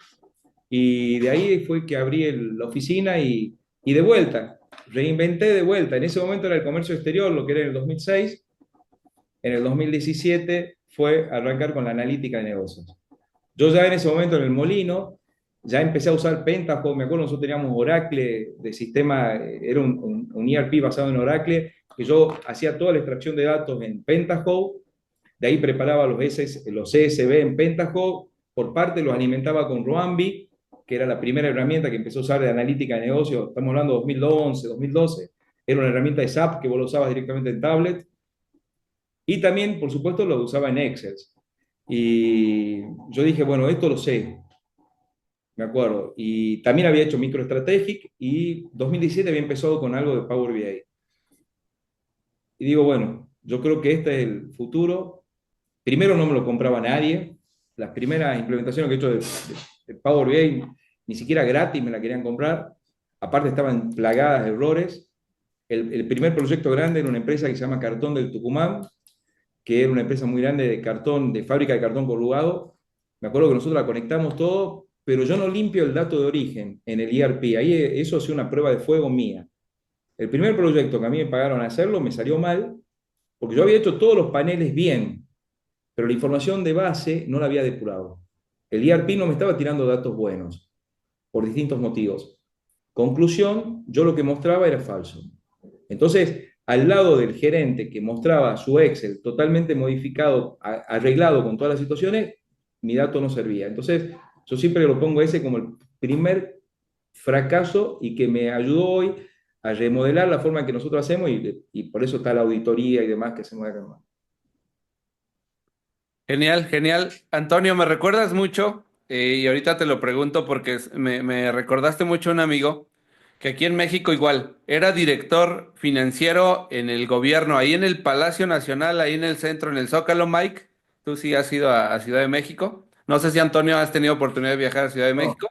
y de ahí fue que abrí la oficina y de vuelta, reinventé de vuelta. En ese momento era el comercio exterior, lo que era en el 2006. En el 2017 fue arrancar con la analítica de negocios. Yo ya en ese momento en el Molino, ya empecé a usar Pentaho. Me acuerdo, nosotros teníamos Oracle de sistema, era un ERP basado en Oracle, que yo hacía toda la extracción de datos en Pentaho, de ahí preparaba los CSV en Pentaho, por parte los alimentaba con Roambi, que era la primera herramienta que empezó a usar de analítica de negocios, estamos hablando de 2011, 2012, era una herramienta de SAP que vos lo usabas directamente en tablet, y también, por supuesto, lo usaba en Excel. Y yo dije, bueno, esto lo sé, me acuerdo. Y también había hecho MicroStrategic y 2017 había empezado con algo de Power BI. Y digo, bueno, yo creo que este es el futuro. Primero no me lo compraba nadie. Las primeras implementaciones que he hecho de Power BI, ni siquiera gratis me la querían comprar. Aparte estaban plagadas de errores. El primer proyecto grande era una empresa que se llama Cartón del Tucumán, que era una empresa muy grande de cartón, de fábrica de cartón corrugado. Me acuerdo que nosotros la conectamos todo, pero yo no limpio el dato de origen en el ERP. Ahí eso es una prueba de fuego mía. El primer proyecto que a mí me pagaron a hacerlo me salió mal, porque yo había hecho todos los paneles bien, pero la información de base no la había depurado. El ERP no me estaba tirando datos buenos, por distintos motivos. Conclusión, yo lo que mostraba era falso. Entonces, al lado del gerente que mostraba su Excel totalmente modificado, arreglado con todas las situaciones, mi dato no servía. Entonces, yo siempre lo pongo ese como el primer fracaso y que me ayudó hoy a remodelar la forma en que nosotros hacemos y por eso está la auditoría y demás que hacemos acá. Genial, genial. Antonio, me recuerdas mucho, y ahorita te lo pregunto porque me recordaste mucho a un amigo que aquí en México igual era director financiero en el gobierno, ahí en el Palacio Nacional, ahí en el centro, en el Zócalo, Mike. Tú sí has ido a Ciudad de México. No sé si Antonio has tenido oportunidad de viajar a Ciudad de No, México.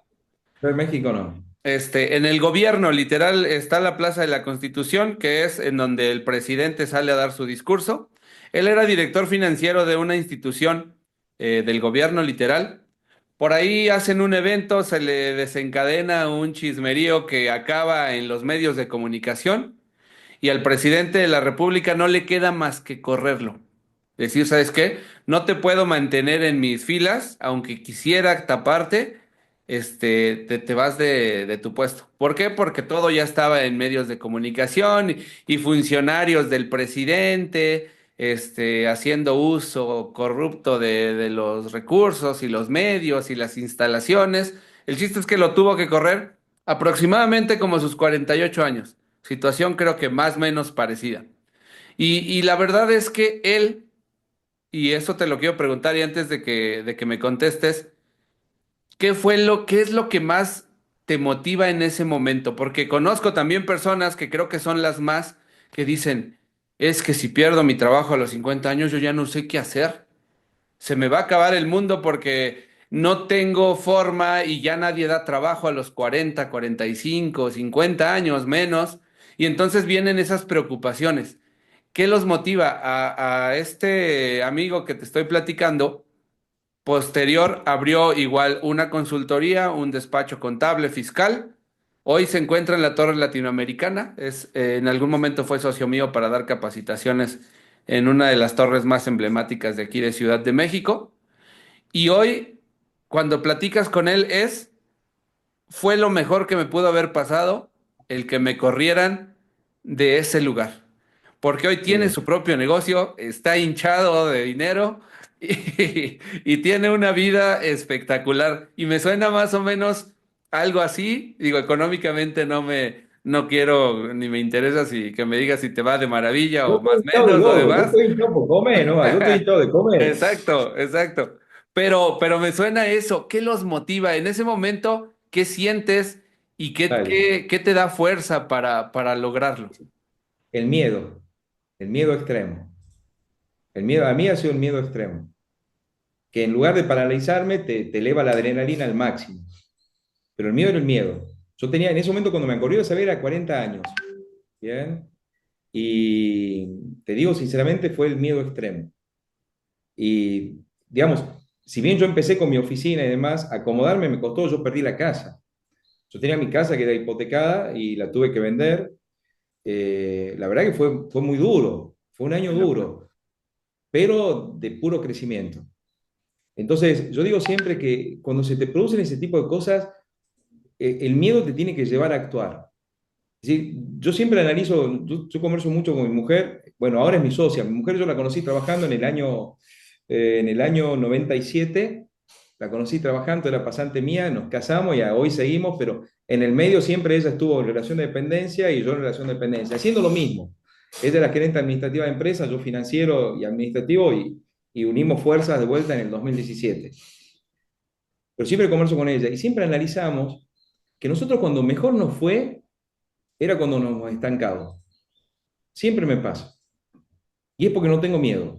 pero en México no. En el gobierno, literal, está la Plaza de la Constitución, que es en donde el presidente sale a dar su discurso. Él era director financiero de una institución del gobierno, literal. Por ahí hacen un evento, se le desencadena un chismerío que acaba en los medios de comunicación y al presidente de la República no le queda más que correrlo. Decir, ¿sabes qué? No te puedo mantener en mis filas, aunque quisiera taparte, te vas de tu puesto. ¿Por qué? Porque todo ya estaba en medios de comunicación y funcionarios del presidente, haciendo uso corrupto de los recursos y los medios y las instalaciones. El chiste es que lo tuvo que correr aproximadamente como sus 48 años. Situación creo que más o menos parecida. Y la verdad es que él, y eso te lo quiero preguntar y antes de que me contestes, qué es lo que más te motiva en ese momento? Porque conozco también personas que creo que son las más que dicen, es que si pierdo mi trabajo a los 50 años, yo ya no sé qué hacer. Se me va a acabar el mundo porque no tengo forma y ya nadie da trabajo a los 40, 45, 50 años menos. Y entonces vienen esas preocupaciones. ¿Qué los motiva a este amigo que te estoy platicando? Posterior abrió igual una consultoría, un despacho contable fiscal. Hoy se encuentra en la Torre Latinoamericana. En algún momento fue socio mío para dar capacitaciones en una de las torres más emblemáticas de aquí de Ciudad de México. Y hoy, cuando platicas con él, fue lo mejor que me pudo haber pasado el que me corrieran de ese lugar. Porque hoy tiene Sí. su propio negocio, está hinchado de dinero y tiene una vida espectacular. Y me suena más o menos algo así. Digo, económicamente no quiero ni me interesa si que me digas si te va de maravilla Yo o estoy más o hinchado de menos lo gordo, yo demás. estoy hinchado por comer, ¿no? Yo estoy hinchado de comer. Exacto, exacto. pero me suena eso. ¿Qué los motiva en ese momento? ¿Qué sientes y Dale. qué te da fuerza para lograrlo? El miedo extremo. El miedo a mí ha sido el miedo extremo, que en lugar de paralizarme te eleva la adrenalina al máximo. Pero el miedo era el miedo. Yo tenía, en ese momento cuando me ocurrió saber, era 40 años, ¿bien? Y te digo sinceramente, fue el miedo extremo. Y, digamos, si bien yo empecé con mi oficina y demás, acomodarme me costó, yo perdí la casa. Yo tenía mi casa que era hipotecada y la tuve que vender. La verdad que fue muy duro, fue un año duro, pero de puro crecimiento. Entonces, yo digo siempre que cuando se te producen ese tipo de cosas, el miedo te tiene que llevar a actuar. Es decir, yo siempre analizo, yo converso mucho con mi mujer, bueno, ahora es mi socia, mi mujer yo la conocí trabajando en el año 97, la conocí trabajando, era pasante mía, nos casamos y hoy seguimos, pero en el medio siempre ella estuvo en relación de dependencia y yo en relación de dependencia, haciendo lo mismo. Ella es la gerente administrativa de empresa, yo financiero y administrativo y unimos fuerzas de vuelta en el 2017. Pero siempre converso con ella y siempre analizamos que nosotros cuando mejor nos fue era cuando nos hemos estancado. Siempre me pasa. Y es porque no tengo miedo.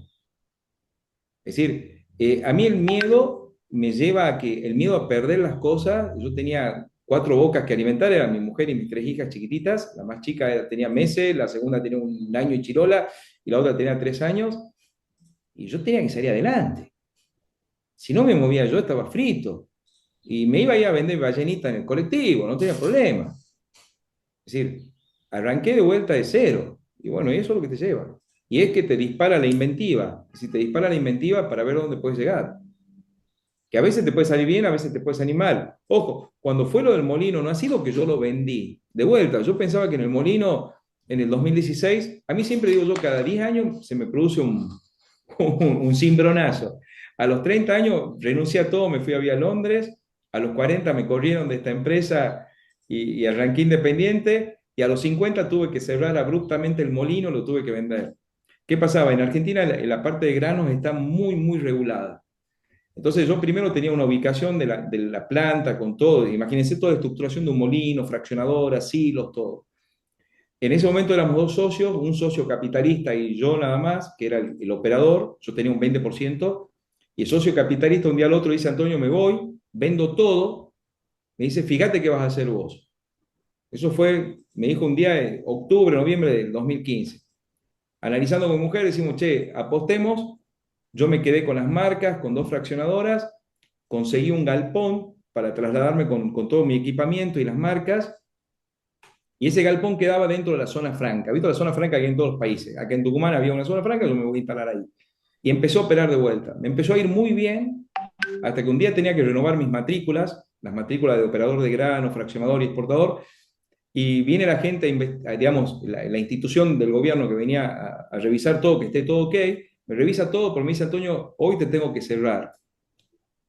Es decir, a mí el miedo me lleva a que el miedo a perder las cosas, yo tenía 4 bocas que alimentar, eran mi mujer y mis 3 hijas chiquititas, la más chica tenía meses, la segunda tenía 1 año y chirola, y la otra tenía 3 años, y yo tenía que salir adelante. Si no me movía yo, estaba frito. Y me iba a ir a vender ballenita en el colectivo, no tenía problema. Es decir, arranqué de vuelta de cero. Y bueno, y eso es lo que te lleva. Y es que te dispara la inventiva. Si te dispara la inventiva para ver dónde puedes llegar. Que a veces te puede salir bien, a veces te puede salir mal. Ojo, cuando fue lo del molino, no ha sido que yo lo vendí. De vuelta, yo pensaba que en el molino, en el 2016, a mí siempre digo yo, cada 10 años se me produce un cimbronazo. A los 30 años renuncié a todo, me fui a vía Londres. A los 40 me corrieron de esta empresa y arranqué independiente. Y a los 50 tuve que cerrar abruptamente el molino, lo tuve que vender. ¿Qué pasaba? En Argentina la parte de granos está muy, muy regulada. Entonces yo primero tenía una ubicación de la planta con todo, imagínense toda la estructuración de un molino, fraccionadoras, silos, todo. En ese momento éramos 2 socios, un socio capitalista y yo nada más, que era el operador, yo tenía un 20%, y el socio capitalista un día al otro dice, Antonio, me voy, vendo todo, me dice, fíjate qué vas a hacer vos. Eso fue, me dijo un día de octubre, noviembre del 2015. Analizando con mi mujer, decimos, che, apostemos, yo me quedé con las marcas, con 2 fraccionadoras, conseguí un galpón para trasladarme con todo mi equipamiento y las marcas, y ese galpón quedaba dentro de la zona franca. ¿Viste la zona franca que hay en todos los países? Acá en Tucumán había una zona franca, yo me voy a instalar ahí. Y empezó a operar de vuelta. Me empezó a ir muy bien, hasta que un día tenía que renovar mis matrículas, las matrículas de operador de grano, fraccionador y exportador, y viene la gente, digamos, la institución del gobierno que venía a revisar todo, que esté todo ok, me revisa todo, pero me dice, Antonio, hoy te tengo que cerrar.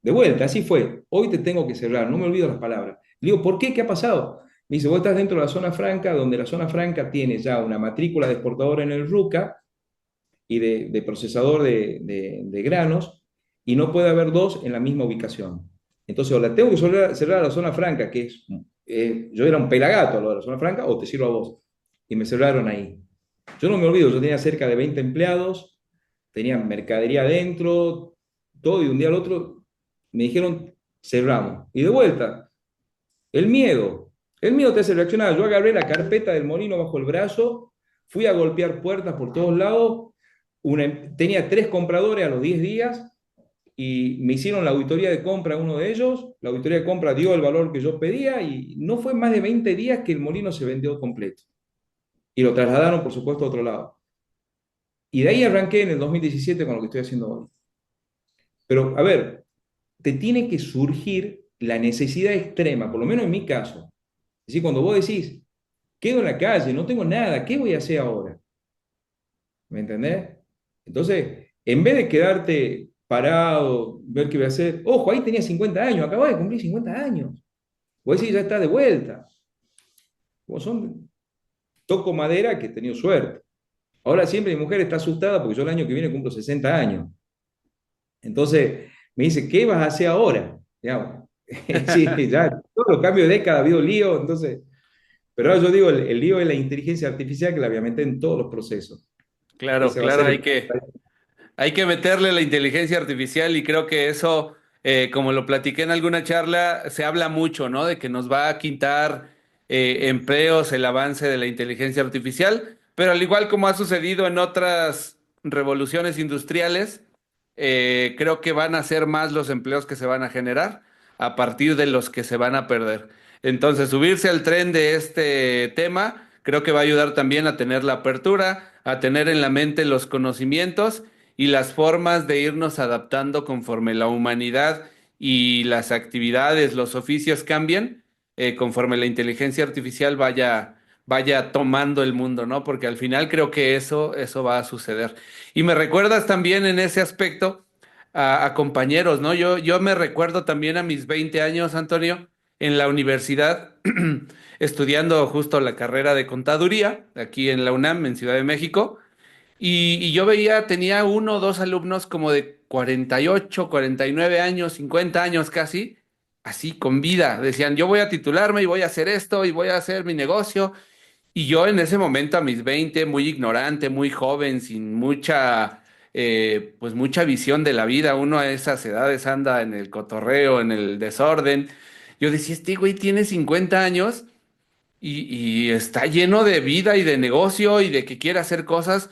De vuelta, así fue, hoy te tengo que cerrar, no me olvido las palabras. Le digo, ¿por qué? ¿Qué ha pasado? Me dice, vos estás dentro de la zona franca, donde la zona franca tiene ya una matrícula de exportador en el RUCA y de procesador de granos, y no puede haber dos en la misma ubicación. Entonces, o la tengo que cerrar a la zona franca, que es, yo era un pelagato a lo de la zona franca, o te sirvo a vos. Y me cerraron ahí. Yo no me olvido, yo tenía cerca de 20 empleados, tenía mercadería adentro, todo, y un día al otro me dijeron, cerramos. Y de vuelta, el miedo te hace reaccionar. Yo agarré la carpeta del molino bajo el brazo, fui a golpear puertas por todos lados, tenía 3 compradores a los 10 días y me hicieron la auditoría de compra uno de ellos, la auditoría de compra dio el valor que yo pedía y no fue más de 20 días que el molino se vendió completo. Y lo trasladaron, por supuesto, a otro lado. Y de ahí arranqué en el 2017 con lo que estoy haciendo hoy. Pero, a ver, te tiene que surgir la necesidad extrema, por lo menos en mi caso. Es decir, cuando vos decís, quedo en la calle, no tengo nada, ¿qué voy a hacer ahora? ¿Me entendés? Entonces, en vez de quedarte parado, ver qué voy a hacer, ojo, ahí tenía 50 años, acababa de cumplir 50 años. Vos decís, ya está de vuelta. Vos son, toco madera que he tenido suerte. Ahora siempre mi mujer está asustada porque yo el año que viene cumplo 60 años. Entonces, me dice, ¿qué vas a hacer ahora? Digamos. Sí, ya, todos los cambios de década ha habido lío, entonces, pero ahora yo digo, el lío es la inteligencia artificial que la voy a meter en todos los procesos. Claro, Ese va a claro, ser el... hay que meterle la inteligencia artificial y creo que eso, como lo platiqué en alguna charla, se habla mucho, ¿no? De que nos va a quitar empleos el avance de la inteligencia artificial, pero al igual como ha sucedido en otras revoluciones industriales, creo que van a ser más los empleos que se van a generar a partir de los que se van a perder. Entonces, subirse al tren de este tema, creo que va a ayudar también a tener la apertura, a tener en la mente los conocimientos y las formas de irnos adaptando conforme la humanidad y las actividades, los oficios cambien, conforme la inteligencia artificial vaya tomando el mundo, ¿no? Porque al final creo que eso va a suceder. Y me recuerdas también en ese aspecto a compañeros, ¿no? Yo me recuerdo también a mis 20 años, Antonio, en la universidad, estudiando justo la carrera de contaduría, aquí en la UNAM, en Ciudad de México. Y yo veía, tenía uno o dos alumnos como de 48, 49 años, 50 años casi, así con vida. Decían, yo voy a titularme y voy a hacer esto y voy a hacer mi negocio. Y yo en ese momento a mis 20 muy ignorante, muy joven, sin mucha, pues mucha visión de la vida. Uno a esas edades anda en el cotorreo, en el desorden. Yo decía, este güey tiene 50 años y está lleno de vida y de negocio y de que quiere hacer cosas.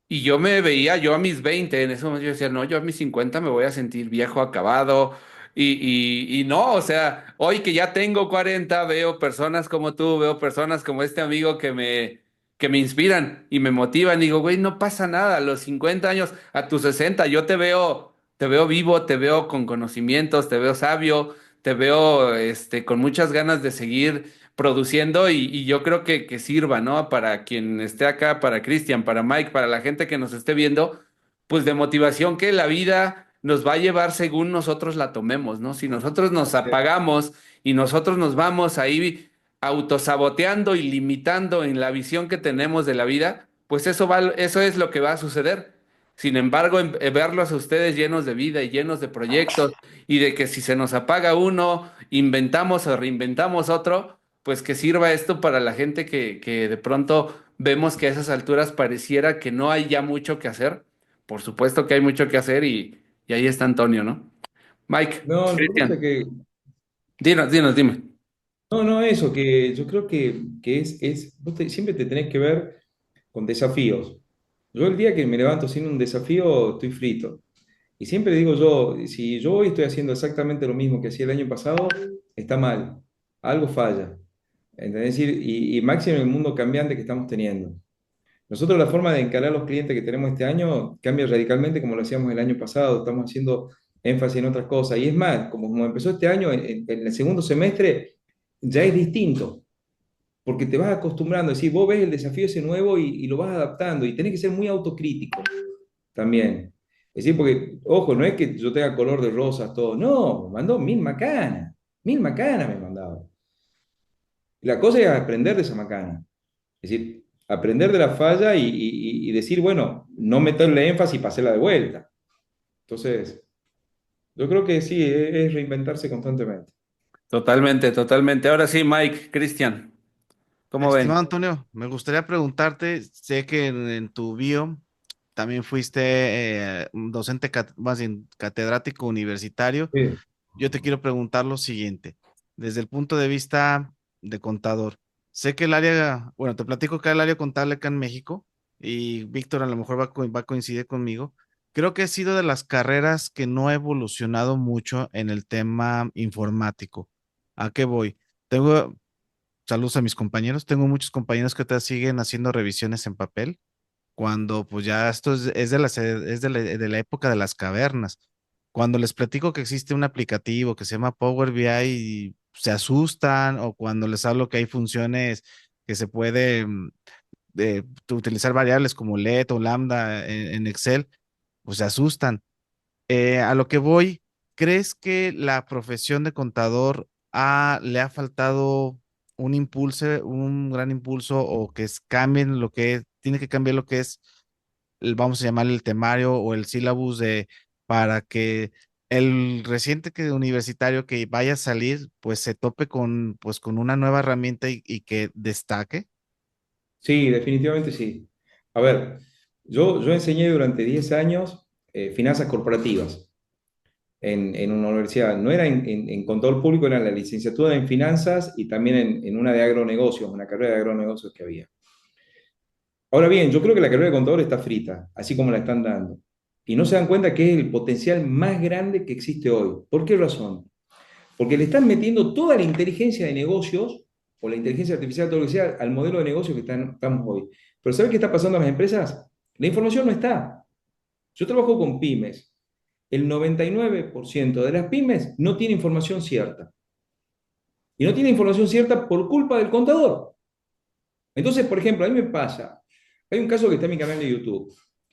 Y yo me veía, yo a mis 20 en ese momento yo decía, no, yo a mis 50 me voy a sentir viejo, acabado. Y no, o sea, hoy que ya tengo 40 veo personas como tú, veo personas como este amigo que me inspiran y me motivan. Y digo, güey, no pasa nada, a los 50 años, a tus 60 yo te veo vivo, te veo con conocimientos, te veo sabio, te veo con muchas ganas de seguir produciendo y yo creo que sirva, ¿no? Para quien esté acá, para Cristian, para Mike, para la gente que nos esté viendo, pues de motivación que la vida nos va a llevar según nosotros la tomemos, ¿no? Si nosotros nos apagamos y nosotros nos vamos ahí autosaboteando y limitando en la visión que tenemos de la vida, pues eso es lo que va a suceder. Sin embargo, verlos a ustedes llenos de vida y llenos de proyectos y de que si se nos apaga uno, inventamos o reinventamos otro, pues que sirva esto para la gente que de pronto vemos que a esas alturas pareciera que no hay ya mucho que hacer. Por supuesto que hay mucho que hacer y ahí está Antonio, ¿no? Mike, No, lo que pasa es Cristian, que, dime. no, no, eso, que yo creo que siempre te tenés que ver con desafíos. Yo el día que me levanto sin un desafío, estoy frito. Y siempre digo yo, si yo hoy estoy haciendo exactamente lo mismo que hacía el año pasado, está mal, algo falla. ¿Entendés? Es decir, y máximo en el mundo cambiante que estamos teniendo. Nosotros la forma de encarar a los clientes que tenemos este año cambia radicalmente como lo hacíamos el año pasado. Estamos haciendo énfasis en otras cosas. Y es más, como empezó este año, en el segundo semestre ya es distinto, porque te vas acostumbrando. Es decir, vos ves el desafío ese nuevo y lo vas adaptando y tenés que ser muy autocrítico también. Es decir, porque, ojo, no es que yo tenga color de rosas, todo. No, me mandó 1000 macanas. 1000 macanas me mandaba. La cosa es aprender de esa macana. Es decir, aprender de la falla y decir, bueno, no meterle énfasis para hacerla de vuelta. Entonces, yo creo que sí, es reinventarse constantemente. Totalmente, totalmente. Ahora sí, Mike, Cristian, ¿cómo Estimado ven? Antonio, me gustaría preguntarte, sé que en tu bio también fuiste un docente, más bien catedrático universitario. Sí. Yo te quiero preguntar lo siguiente, desde el punto de vista de contador, sé que el área, bueno, te platico que el área contable acá en México, y Víctor a lo mejor va a coincidir conmigo, creo que ha sido de las carreras que no ha evolucionado mucho en el tema informático. ¿A qué voy? Tengo, saludos a mis compañeros, tengo muchos compañeros que te siguen haciendo revisiones en papel, cuando pues ya esto es de la época de las cavernas. Cuando les platico que existe un aplicativo que se llama Power BI, se asustan, o cuando les hablo que hay funciones que se puede utilizar variables como let o lambda en Excel, pues se asustan. A lo que voy, ¿crees que la profesión de contador le ha faltado un gran impulso, o que cambien tiene que cambiar lo que es, vamos a llamar el temario o el sílabus para que el reciente que universitario que vaya a salir, pues se tope pues, con una nueva herramienta y que destaque. Sí, definitivamente sí. A ver, yo enseñé durante 10 años finanzas corporativas en una universidad. No era en contador público, era en la licenciatura en finanzas y también en una de agronegocios, una carrera de agronegocios que había. Ahora bien, yo creo que la carrera de contador está frita, así como la están dando. Y no se dan cuenta que es el potencial más grande que existe hoy. ¿Por qué razón? Porque le están metiendo toda la inteligencia de negocios o la inteligencia artificial, todo lo que sea, al modelo de negocio que estamos hoy. Pero ¿sabes qué está pasando en las empresas? La información no está. Yo trabajo con pymes. El 99% de las pymes no tiene información cierta. Y no tiene información cierta por culpa del contador. Entonces, por ejemplo, a mí me pasa, hay un caso que está en mi canal de YouTube.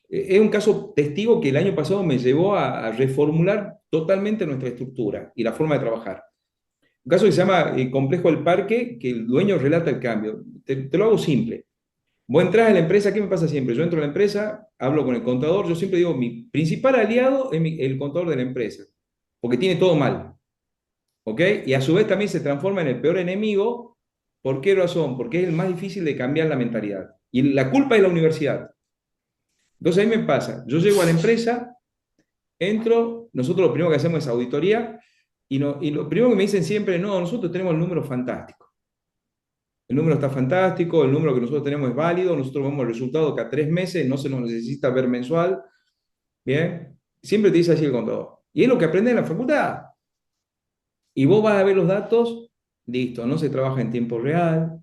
Es un caso testigo que el año pasado me llevó a reformular totalmente nuestra estructura y la forma de trabajar. Un caso que se llama Complejo del Parque, que el dueño relata el cambio. Te lo hago simple. Vos entrás a la empresa, ¿qué me pasa siempre? Yo entro a la empresa, hablo con el contador, yo siempre digo, mi principal aliado es el contador de la empresa, porque tiene todo mal, ¿ok? Y a su vez también se transforma en el peor enemigo. ¿Por qué razón? Porque es el más difícil de cambiar la mentalidad. Y la culpa es la universidad. Entonces ahí me pasa, yo llego a la empresa, entro, nosotros lo primero que hacemos es auditoría, y lo primero que me dicen siempre, no, nosotros tenemos el número fantástico. El número está fantástico, el número que nosotros tenemos es válido, nosotros vemos el resultado cada 3 meses, no se nos necesita ver mensual. Bien, siempre te dice así el contador. Y es lo que aprendes en la facultad. Y vos vas a ver los datos, listo, no se trabaja en tiempo real,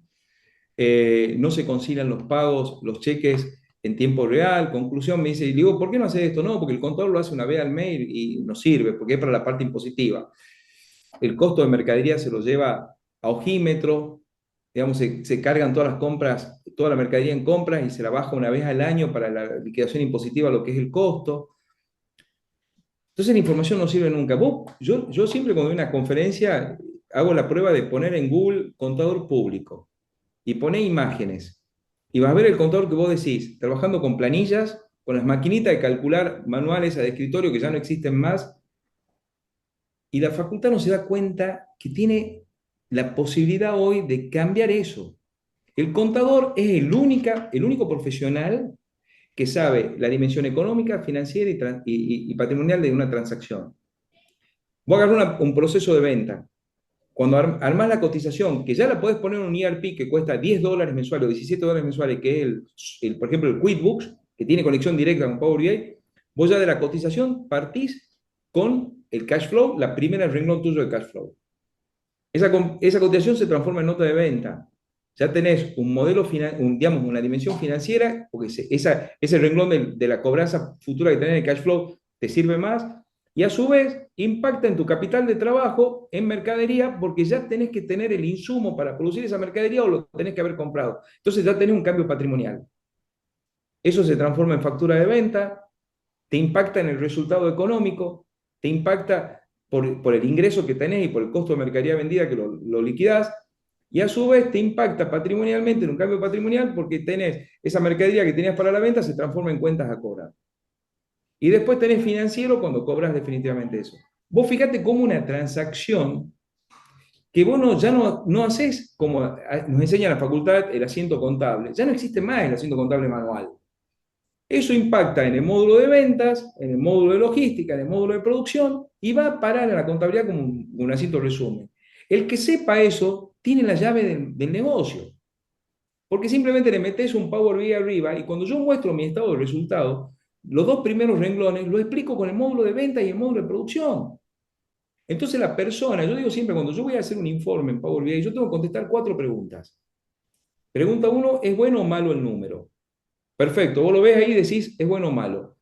no se concilian los pagos, los cheques en tiempo real. Conclusión, me dice, y digo, ¿por qué no hace esto? No, porque el contador lo hace una vez al mes y no sirve, porque es para la parte impositiva. El costo de mercadería se lo lleva a ojímetro, digamos, se cargan todas las compras, toda la mercadería en compras y se la baja una vez al año para la liquidación impositiva, lo que es el costo. Entonces la información no sirve nunca. Yo siempre cuando doy una conferencia hago la prueba de poner en Google contador público y poner imágenes. Y vas a ver el contador que vos decís, trabajando con planillas, con las maquinitas de calcular manuales de escritorio que ya no existen más, y la facultad no se da cuenta que tiene la posibilidad hoy de cambiar eso. El contador es el único profesional que sabe la dimensión económica, financiera y patrimonial de una transacción. Voy a agarrar un proceso de venta. Cuando armás la cotización, que ya la podés poner en un ERP que cuesta $10 mensuales o $17 mensuales, que es por ejemplo, el QuickBooks, que tiene conexión directa con Power BI, vos ya de la cotización partís con el cash flow, la primera renglón tuyo de cash flow. Esa cotización se transforma en nota de venta. Ya tenés un modelo, digamos, una dimensión financiera, porque ese renglón de la cobranza futura que tenés en el cash flow te sirve más, y a su vez impacta en tu capital de trabajo en mercadería, porque ya tenés que tener el insumo para producir esa mercadería o lo tenés que haber comprado. Entonces ya tenés un cambio patrimonial. Eso se transforma en factura de venta, te impacta en el resultado económico, te impacta por el ingreso que tenés y por el costo de mercadería vendida que lo liquidás, y a su vez te impacta patrimonialmente en un cambio patrimonial porque tenés esa mercadería que tenías para la venta se transforma en cuentas a cobrar. Y después tenés financiero cuando cobras definitivamente eso. Vos fíjate cómo una transacción que vos ya no haces como nos enseña en la facultad el asiento contable, ya no existe más el asiento contable manual. Eso impacta en el módulo de ventas, en el módulo de logística, en el módulo de producción y va a parar en la contabilidad como un asiento resumen. El que sepa eso tiene la llave del negocio, porque simplemente le metes un Power BI arriba y cuando yo muestro mi estado de resultados, los dos primeros renglones lo explico con el módulo de venta y el módulo de producción. Entonces la persona, yo digo siempre, cuando yo voy a hacer un informe en Power BI, yo tengo que contestar 4 preguntas. Pregunta 1, ¿es bueno o malo el número? Perfecto, vos lo ves ahí y decís, ¿es bueno o malo?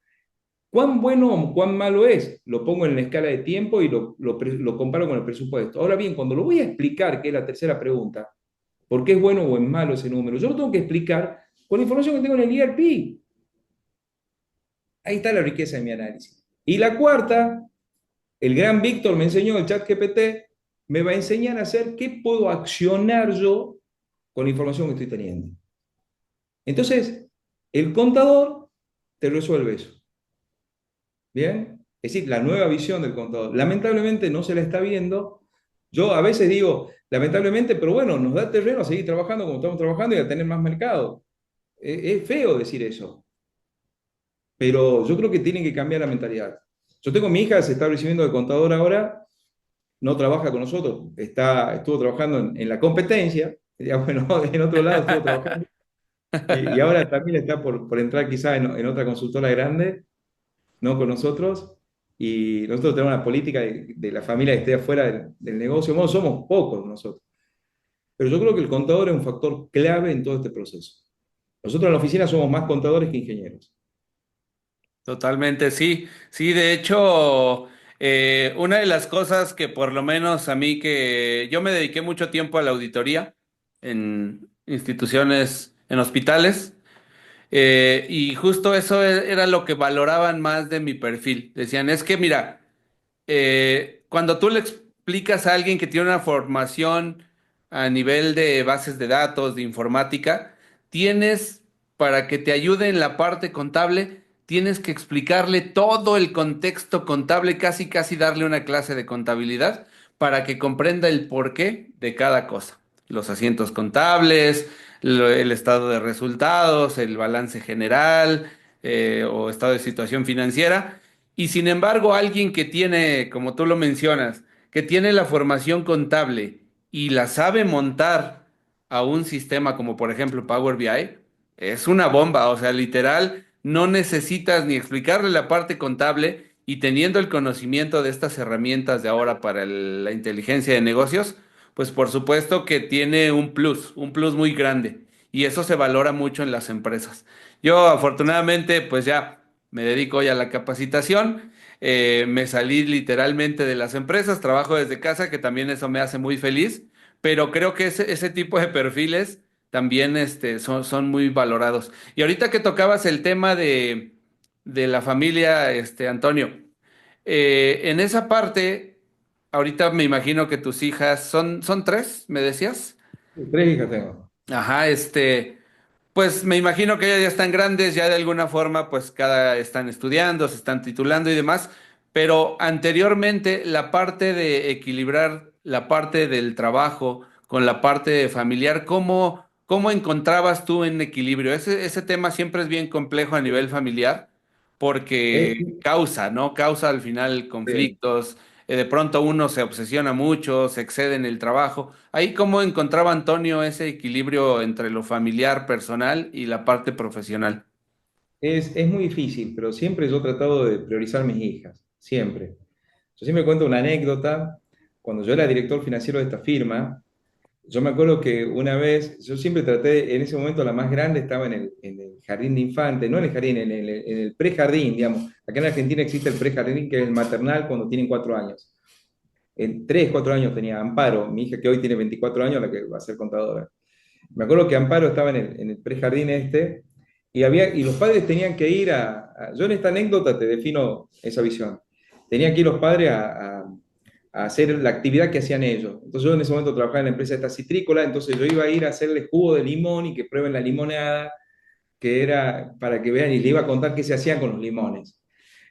¿Cuán bueno o cuán malo es? Lo pongo en la escala de tiempo y lo comparo con el presupuesto. Ahora bien, cuando lo voy a explicar, que es la tercera pregunta, ¿por qué es bueno o es malo ese número? Yo lo tengo que explicar con la información que tengo en el ERP. Ahí está la riqueza de mi análisis. Y la cuarta, el gran Víctor me enseñó, el chat GPT, me va a enseñar a hacer qué puedo accionar yo con la información que estoy teniendo. Entonces, el contador te resuelve eso. ¿Bien? Es decir, la nueva visión del contador. Lamentablemente no se la está viendo. Yo a veces digo, lamentablemente, pero bueno, nos da terreno a seguir trabajando como estamos trabajando y a tener más mercado. Es feo decir eso, pero yo creo que tienen que cambiar la mentalidad. Yo tengo mi hija, se está recibiendo de contador ahora, no trabaja con nosotros, estuvo trabajando en la competencia, digamos, en otro lado estuvo trabajando, y ahora también está por entrar quizá en otra consultora grande, no con nosotros, y nosotros tenemos una política de la familia que esté afuera del negocio. Bueno, somos pocos nosotros, pero yo creo que el contador es un factor clave en todo este proceso. Nosotros en la oficina somos más contadores que ingenieros. Totalmente, sí. Sí, de hecho, una de las cosas que por lo menos a mí que yo me dediqué mucho tiempo a la auditoría en instituciones, en hospitales, y justo eso era lo que valoraban más de mi perfil. Decían, es que mira, cuando tú le explicas a alguien que tiene una formación a nivel de bases de datos, de informática, tienes, para que te ayude en la parte contable, tienes que explicarle todo el contexto contable, casi casi darle una clase de contabilidad para que comprenda el porqué de cada cosa. Los asientos contables, el estado de resultados, el balance general, o estado de situación financiera. Y sin embargo, alguien que tiene, como tú lo mencionas, que tiene la formación contable y la sabe montar a un sistema como por ejemplo Power BI, es una bomba. O sea, literal, no necesitas ni explicarle la parte contable y teniendo el conocimiento de estas herramientas de ahora para la inteligencia de negocios, pues por supuesto que tiene un plus muy grande. Y eso se valora mucho en las empresas. Yo afortunadamente, pues ya me dedico hoy a la capacitación. Me salí literalmente de las empresas, trabajo desde casa, que también eso me hace muy feliz, pero creo que ese tipo de perfiles también son muy valorados. Y ahorita que tocabas el tema de la familia, Antonio, en esa parte, ahorita me imagino que tus hijas son tres, ¿me decías? Tres hijas tengo. Ajá, pues me imagino que ellas ya están grandes, ya de alguna forma, pues cada están estudiando, se están titulando y demás, pero anteriormente la parte de equilibrar la parte del trabajo con la parte familiar, ¿cómo encontrabas tú en equilibrio? Ese tema siempre es bien complejo a nivel familiar Es, porque causa, ¿no? Causa al final eh, conflictos, de pronto uno se obsesiona mucho, se excede en el trabajo. Ahí, ¿cómo encontraba Antonio ese equilibrio entre lo familiar, personal y la parte profesional? es muy difícil, pero siempre yo he tratado de priorizar mis hijas, siempre. Yo siempre cuento una anécdota. Cuando yo era director financiero de esta firma, yo me acuerdo que una vez, yo siempre traté, en ese momento la más grande estaba en el jardín de infantes, no en el jardín, en el prejardín, digamos. Acá en Argentina existe el prejardín, que es el maternal cuando tienen 4 años. En 3, 4 años tenía Amparo, mi hija que hoy tiene 24 años, la que va a ser contadora. Me acuerdo que Amparo estaba en el prejardín y los padres tenían que ir yo en esta anécdota te defino esa visión. Tenían que ir los padres a hacer la actividad que hacían ellos. Entonces yo en ese momento trabajaba en la empresa esta citrícola, entonces yo iba a ir a hacerle jugo de limón y que prueben la limonada, que era para que vean, y le iba a contar qué se hacían con los limones.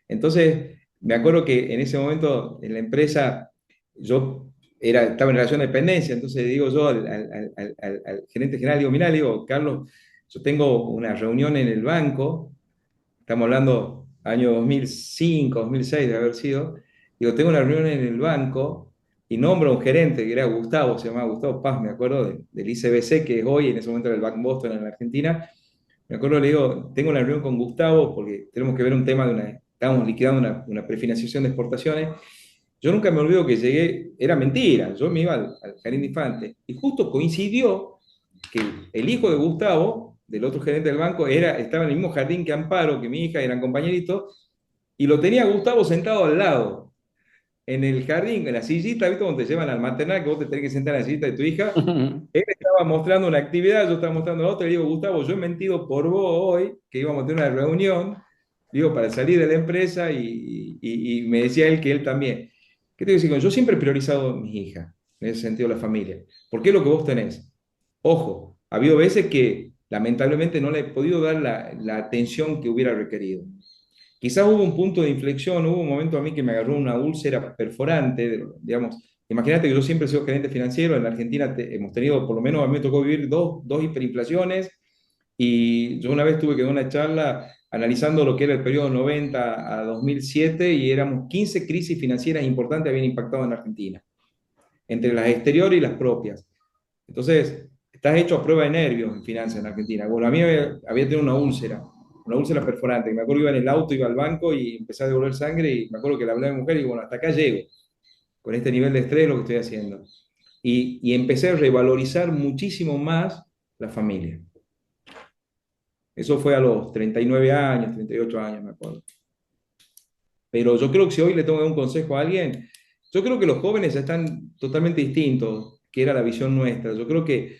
Entonces, me acuerdo que en ese momento en la empresa yo estaba en relación de dependencia, entonces digo yo al gerente general, digo, mira, le digo, Carlos, yo tengo una reunión en el banco, estamos hablando año 2005, 2006 de haber sido, digo, tengo una reunión en el banco y nombro a un gerente que era Gustavo, se llamaba Gustavo Paz, me acuerdo, del ICBC, que es hoy, en ese momento era el Bank Boston en la Argentina. Me acuerdo, le digo, tengo una reunión con Gustavo porque tenemos que ver un tema estábamos liquidando una prefinanciación de exportaciones. Yo nunca me olvido que llegué, era mentira, yo me iba al Jardín de Infantes y justo coincidió que el hijo de Gustavo, del otro gerente del banco, estaba en el mismo jardín que Amparo, que mi hija, eran compañeritos, y lo tenía Gustavo sentado al lado, en el jardín, en la sillita, ¿viste? Cuando te llevan al maternal, que vos te tenés que sentar en la sillita de tu hija. Él estaba mostrando una actividad, yo estaba mostrando la otra, y le digo, Gustavo, yo he mentido por vos hoy, que íbamos a tener una reunión, digo, para salir de la empresa, y me decía él que él también. ¿Qué te digo? Yo siempre he priorizado a mis hijas, en ese sentido la familia, porque es lo que vos tenés. Ojo, ha habido veces que lamentablemente no le he podido dar la atención que hubiera requerido. Quizás hubo un punto de inflexión, hubo un momento a mí que me agarró una úlcera perforante, digamos. Imagínate que yo siempre he sido gerente financiero, en la Argentina hemos tenido, por lo menos a mí me tocó vivir dos hiperinflaciones, y yo una vez tuve que dar una charla analizando lo que era el periodo 90 a 2007, y éramos 15 crisis financieras importantes que habían impactado en la Argentina, entre las exteriores y las propias. Entonces, estás hecho a prueba de nervios en finanzas en Argentina. Bueno, a mí había tenido una úlcera perforante. Me acuerdo que iba en el auto, iba al banco y empecé a devolver sangre, y me acuerdo que le hablé a mi mujer y digo, bueno, hasta acá llego, con este nivel de estrés lo que estoy haciendo. Y empecé a revalorizar muchísimo más la familia. Eso fue a los 39 años, 38 años, me acuerdo. Pero yo creo que si hoy le tengo que dar un consejo a alguien, yo creo que los jóvenes están totalmente distintos, que era la visión nuestra. Yo creo que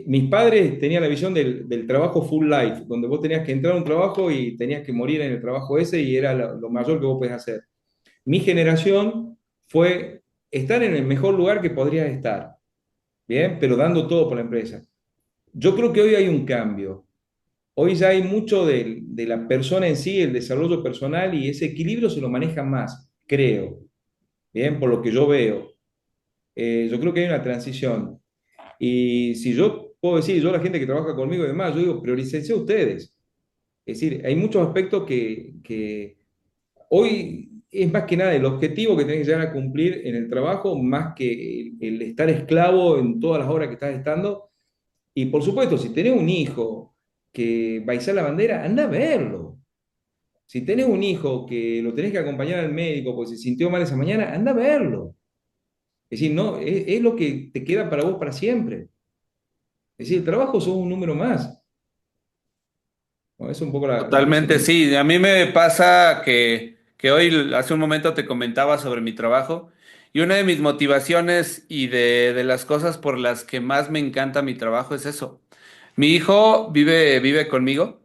mis padres tenían la visión del trabajo full life, donde vos tenías que entrar a un trabajo y tenías que morir en el trabajo ese, y era lo mayor que vos podés hacer. Mi generación fue estar en el mejor lugar que podrías estar, ¿bien? Pero dando todo por la empresa. Yo creo que hoy hay un cambio. Hoy ya hay mucho de la persona en sí, el desarrollo personal, y ese equilibrio se lo maneja más, creo, ¿bien? Por lo que yo veo. Yo creo que hay una transición. Y si yo puedo decir, yo a la gente que trabaja conmigo y demás, yo digo, prioricen ustedes. Es decir, hay muchos aspectos que hoy es más que nada el objetivo que tenés que llegar a cumplir en el trabajo, más que el estar esclavo en todas las horas que estás estando. Y por supuesto, si tenés un hijo que va a izar la bandera, anda a verlo. Si tenés un hijo que lo tenés que acompañar al médico porque se sintió mal esa mañana, anda a verlo. Es decir, no, es lo que te queda para vos para siempre. Es decir, el trabajo sos un número más. ¿No? Es un poco la visión Totalmente, que... sí. A mí me pasa que hoy, hace un momento te comentaba sobre mi trabajo y una de mis motivaciones y de las cosas por las que más me encanta mi trabajo es eso. Mi hijo vive conmigo.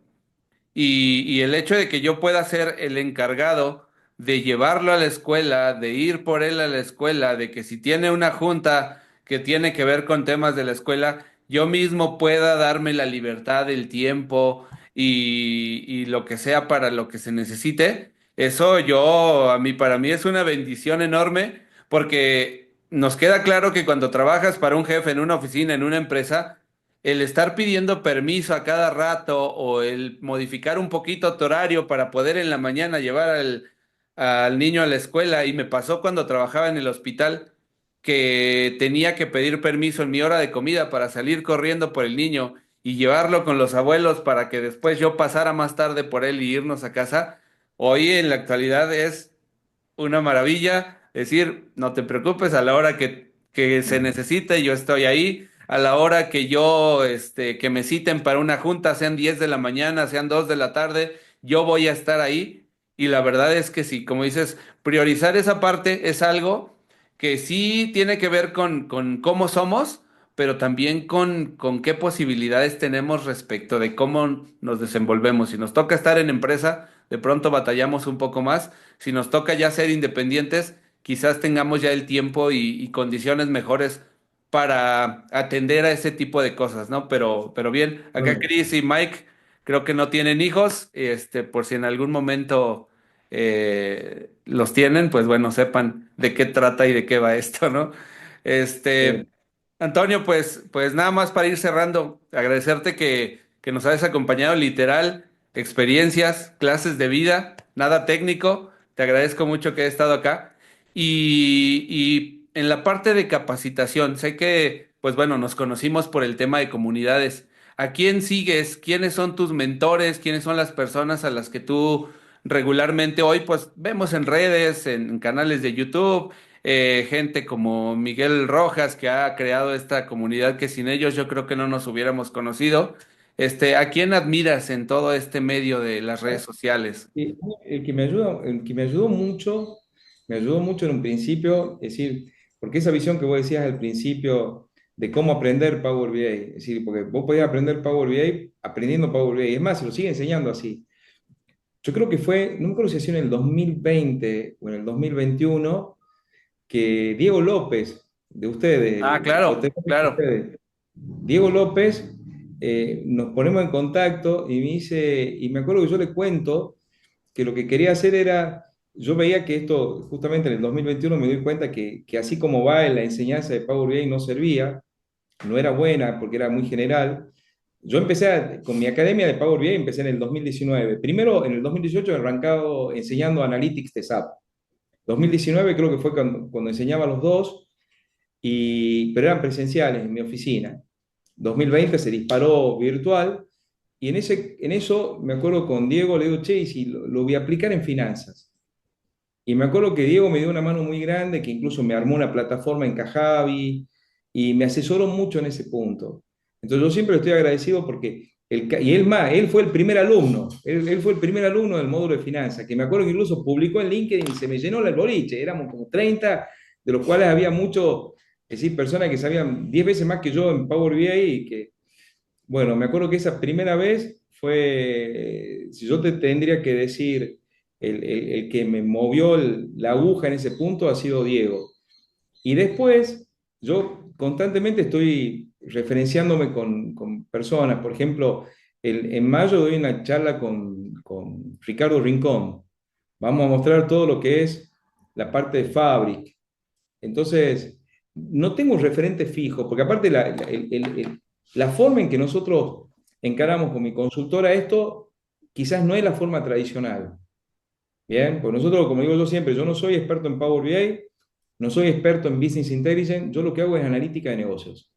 Y el hecho de que yo pueda ser el encargado de llevarlo a la escuela, de ir por él a la escuela, de que si tiene una junta que tiene que ver con temas de la escuela, yo mismo pueda darme la libertad, el tiempo y lo que sea para lo que se necesite, eso para mí es una bendición enorme porque nos queda claro que cuando trabajas para un jefe en una oficina, en una empresa, el estar pidiendo permiso a cada rato o el modificar un poquito tu horario para poder en la mañana llevar al niño a la escuela. Y me pasó cuando trabajaba en el hospital que tenía que pedir permiso en mi hora de comida para salir corriendo por el niño y llevarlo con los abuelos para que después yo pasara más tarde por él y irnos a casa. Hoy en la actualidad es una maravilla. Decir, no te preocupes, a la hora que se necesite, yo estoy ahí. A la hora que que me citen para una junta, sean 10 de la mañana, sean 2 de la tarde, yo voy a estar ahí. Y la verdad es que sí, como dices, priorizar esa parte es algo que sí tiene que ver con cómo somos, pero también con qué posibilidades tenemos respecto de cómo nos desenvolvemos. Si nos toca estar en empresa, de pronto batallamos un poco más. Si nos toca ya ser independientes, quizás tengamos ya el tiempo y condiciones mejores para atender a ese tipo de cosas, ¿no? Pero bien, acá Bueno, Chris y Mike creo que no tienen hijos, por si en algún momento los tienen, pues bueno, sepan de qué trata y de qué va esto, ¿no? Este, eh, Antonio, pues nada más para ir cerrando, agradecerte que nos hayas acompañado literal, experiencias, clases de vida, nada técnico. Te agradezco mucho que hayas estado acá. Y en la parte de capacitación, sé que, pues bueno, nos conocimos por el tema de comunidades. ¿A quién sigues? ¿Quiénes son tus mentores? ¿Quiénes son las personas a las que tú regularmente hoy, pues vemos en redes, en canales de YouTube? Gente como Miguel Rojas, que ha creado esta comunidad que sin ellos yo creo que no nos hubiéramos conocido. ¿A quién admiras en todo este medio de las redes sociales? me ayudó mucho en un principio, es decir, porque esa visión que vos decías al principio de cómo aprender Power BI, es decir, porque vos podías aprender Power BI aprendiendo Power BI, es más, se lo sigue enseñando así. Yo creo que fue, no me acuerdo si ha sido en el 2020 o en el 2021, que Diego López, de Ah, ustedes, claro, de claro. ustedes, Diego López, nos ponemos en contacto y me dice, y me acuerdo que yo le cuento, que lo que quería hacer era, yo veía que esto, justamente en el 2021 me doy cuenta que así como va en la enseñanza de Power BI no servía, no era buena porque era muy general. Yo con mi academia de Power BI, empecé en el 2019. Primero, en el 2018 he arrancado enseñando Analytics de SAP. 2019 creo que fue cuando enseñaba los dos, pero eran presenciales en mi oficina. 2020 se disparó virtual y en eso me acuerdo con Diego, le digo, che, y si lo voy a aplicar en finanzas. Y me acuerdo que Diego me dio una mano muy grande, que incluso me armó una plataforma en Kajabi y me asesoró mucho en ese punto. Entonces yo siempre estoy agradecido porque, y él más, él fue el primer alumno, él fue el primer alumno del módulo de finanzas, que me acuerdo que incluso publicó en LinkedIn y se me llenó el boliche, éramos como 30, de los cuales había muchos, es decir, personas que sabían 10 veces más que yo en Power BI y que, bueno, me acuerdo que esa primera vez fue, si yo te tendría que decir, el que me movió la aguja en ese punto ha sido Diego. Y después, yo constantemente estoy referenciándome con personas. Por ejemplo, en mayo doy una charla con Ricardo Rincón. Vamos a mostrar todo lo que es la parte de Fabric. Entonces, no tengo un referente fijo, porque aparte la forma en que nosotros encaramos con mi consultora esto, quizás no es la forma tradicional. Bien, pues nosotros, como digo yo siempre, yo no soy experto en Power BI, no soy experto en Business Intelligence, yo lo que hago es analítica de negocios.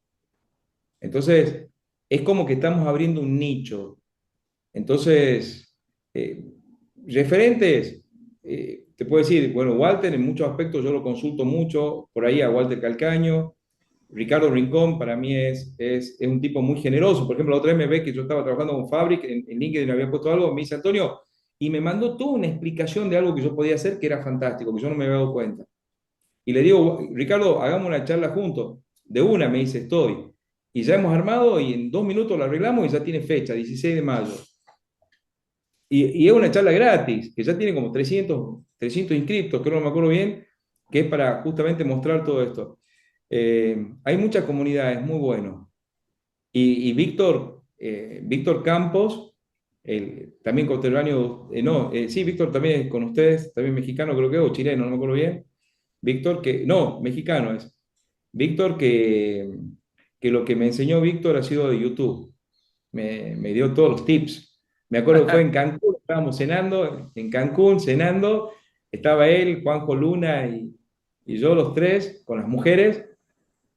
Entonces, es como que estamos abriendo un nicho. Entonces, eh, referentes, te puedo decir, bueno, Walter en muchos aspectos yo lo consulto mucho, por ahí a Walter Calcaño, Ricardo Rincón para mí es un tipo muy generoso. Por ejemplo, la otra vez me ve que yo estaba trabajando con Fabric, en LinkedIn había puesto algo, me dice Antonio, y me mandó toda una explicación de algo que yo podía hacer que era fantástico, que yo no me había dado cuenta. Y le digo, Ricardo, hagamos una charla juntos. De una, me dice, estoy. Y ya hemos armado y en 2 minutos lo arreglamos y ya tiene fecha, 16 de mayo. Y es una charla gratis, que ya tiene como 300 inscriptos, creo, no me acuerdo bien, que es para justamente mostrar todo esto. Hay muchas comunidades, muy bueno. Y Víctor Campos, también contemporáneo, no, sí, Víctor también es con ustedes, también mexicano creo que, o chileno, no me acuerdo bien. Víctor no, mexicano es. Víctor que lo que me enseñó Víctor ha sido de YouTube. Me dio todos los tips. Me acuerdo que fue en Cancún, estábamos cenando, en Cancún, cenando, estaba él, Juanjo Luna y yo los tres con las mujeres,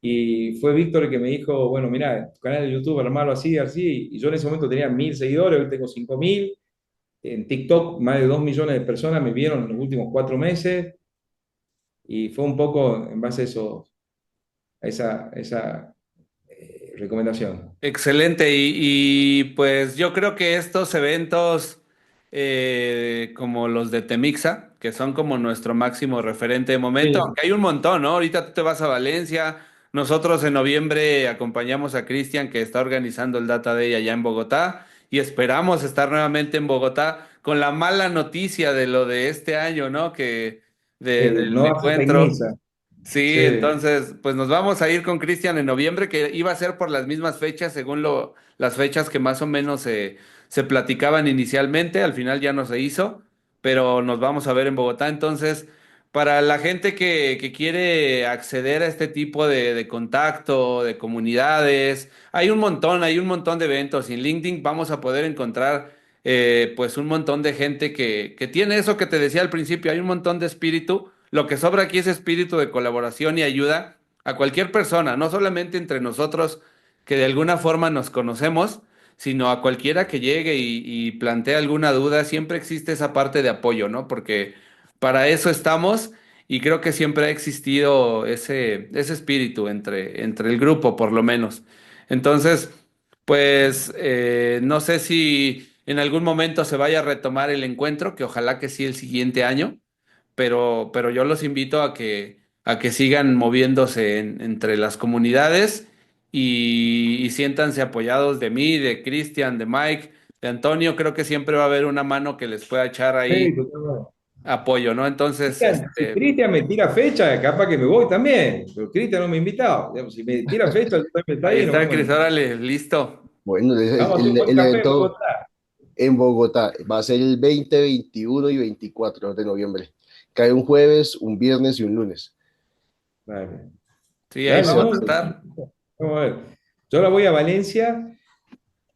y fue Víctor el que me dijo, bueno, mira, tu canal de YouTube, armarlo así, así, y yo en ese momento tenía 1000 seguidores, hoy tengo 5000, en TikTok más de 2 millones de personas me vieron en los últimos 4 meses, y fue un poco en base a eso, a esa recomendación. Excelente, pues yo creo que estos eventos como los de Temixa, que son como nuestro máximo referente de momento, Sí. aunque hay un montón, ¿no? Ahorita tú te vas a Valencia, nosotros en noviembre acompañamos a Cristian que está organizando el Data Day allá en Bogotá y esperamos estar nuevamente en Bogotá con la mala noticia de lo de este año, ¿no? Del No va a ser encuentro. Tecnisa. Sí, Sí. entonces, pues nos vamos a ir con Cristian en noviembre, que iba a ser por las mismas fechas, según las fechas que más o menos se platicaban inicialmente, al final ya no se hizo, pero nos vamos a ver en Bogotá. Entonces, para la gente que quiere acceder a este tipo de contacto, de comunidades, hay un montón de eventos. Y en LinkedIn vamos a poder encontrar pues un montón de gente que tiene eso que te decía al principio, hay un montón de espíritu. Lo que sobra aquí es espíritu de colaboración y ayuda a cualquier persona, no solamente entre nosotros que de alguna forma nos conocemos, sino a cualquiera que llegue y plantee alguna duda, siempre existe esa parte de apoyo, ¿no? Porque para eso estamos y creo que siempre ha existido ese espíritu entre el grupo, por lo menos. Entonces, pues no sé si en algún momento se vaya a retomar el encuentro, que ojalá que sí el siguiente año, pero yo los invito a que sigan moviéndose entre las comunidades y siéntanse apoyados de mí, de Cristian, de Mike, de Antonio. Creo que siempre va a haber una mano que les pueda echar ahí Sí, totalmente. apoyo, ¿no? Entonces, Cristian, si Cristian me tira fecha, capaz que me voy también, pero Cristian no me ha invitado. Digamos, si me tira fecha, yo también está ahí ahí, nos está, vemos Cris, órale, listo. Bueno, vamos a hacer un buen el café en evento, Bogotá. en Bogotá. Va a ser el 20, 21 y 24 de noviembre. Cae un jueves, un viernes y un lunes. Dale, Sí, ahí dale, vamos ¿no? a estar. Vamos a ver. Yo ahora voy a Valencia.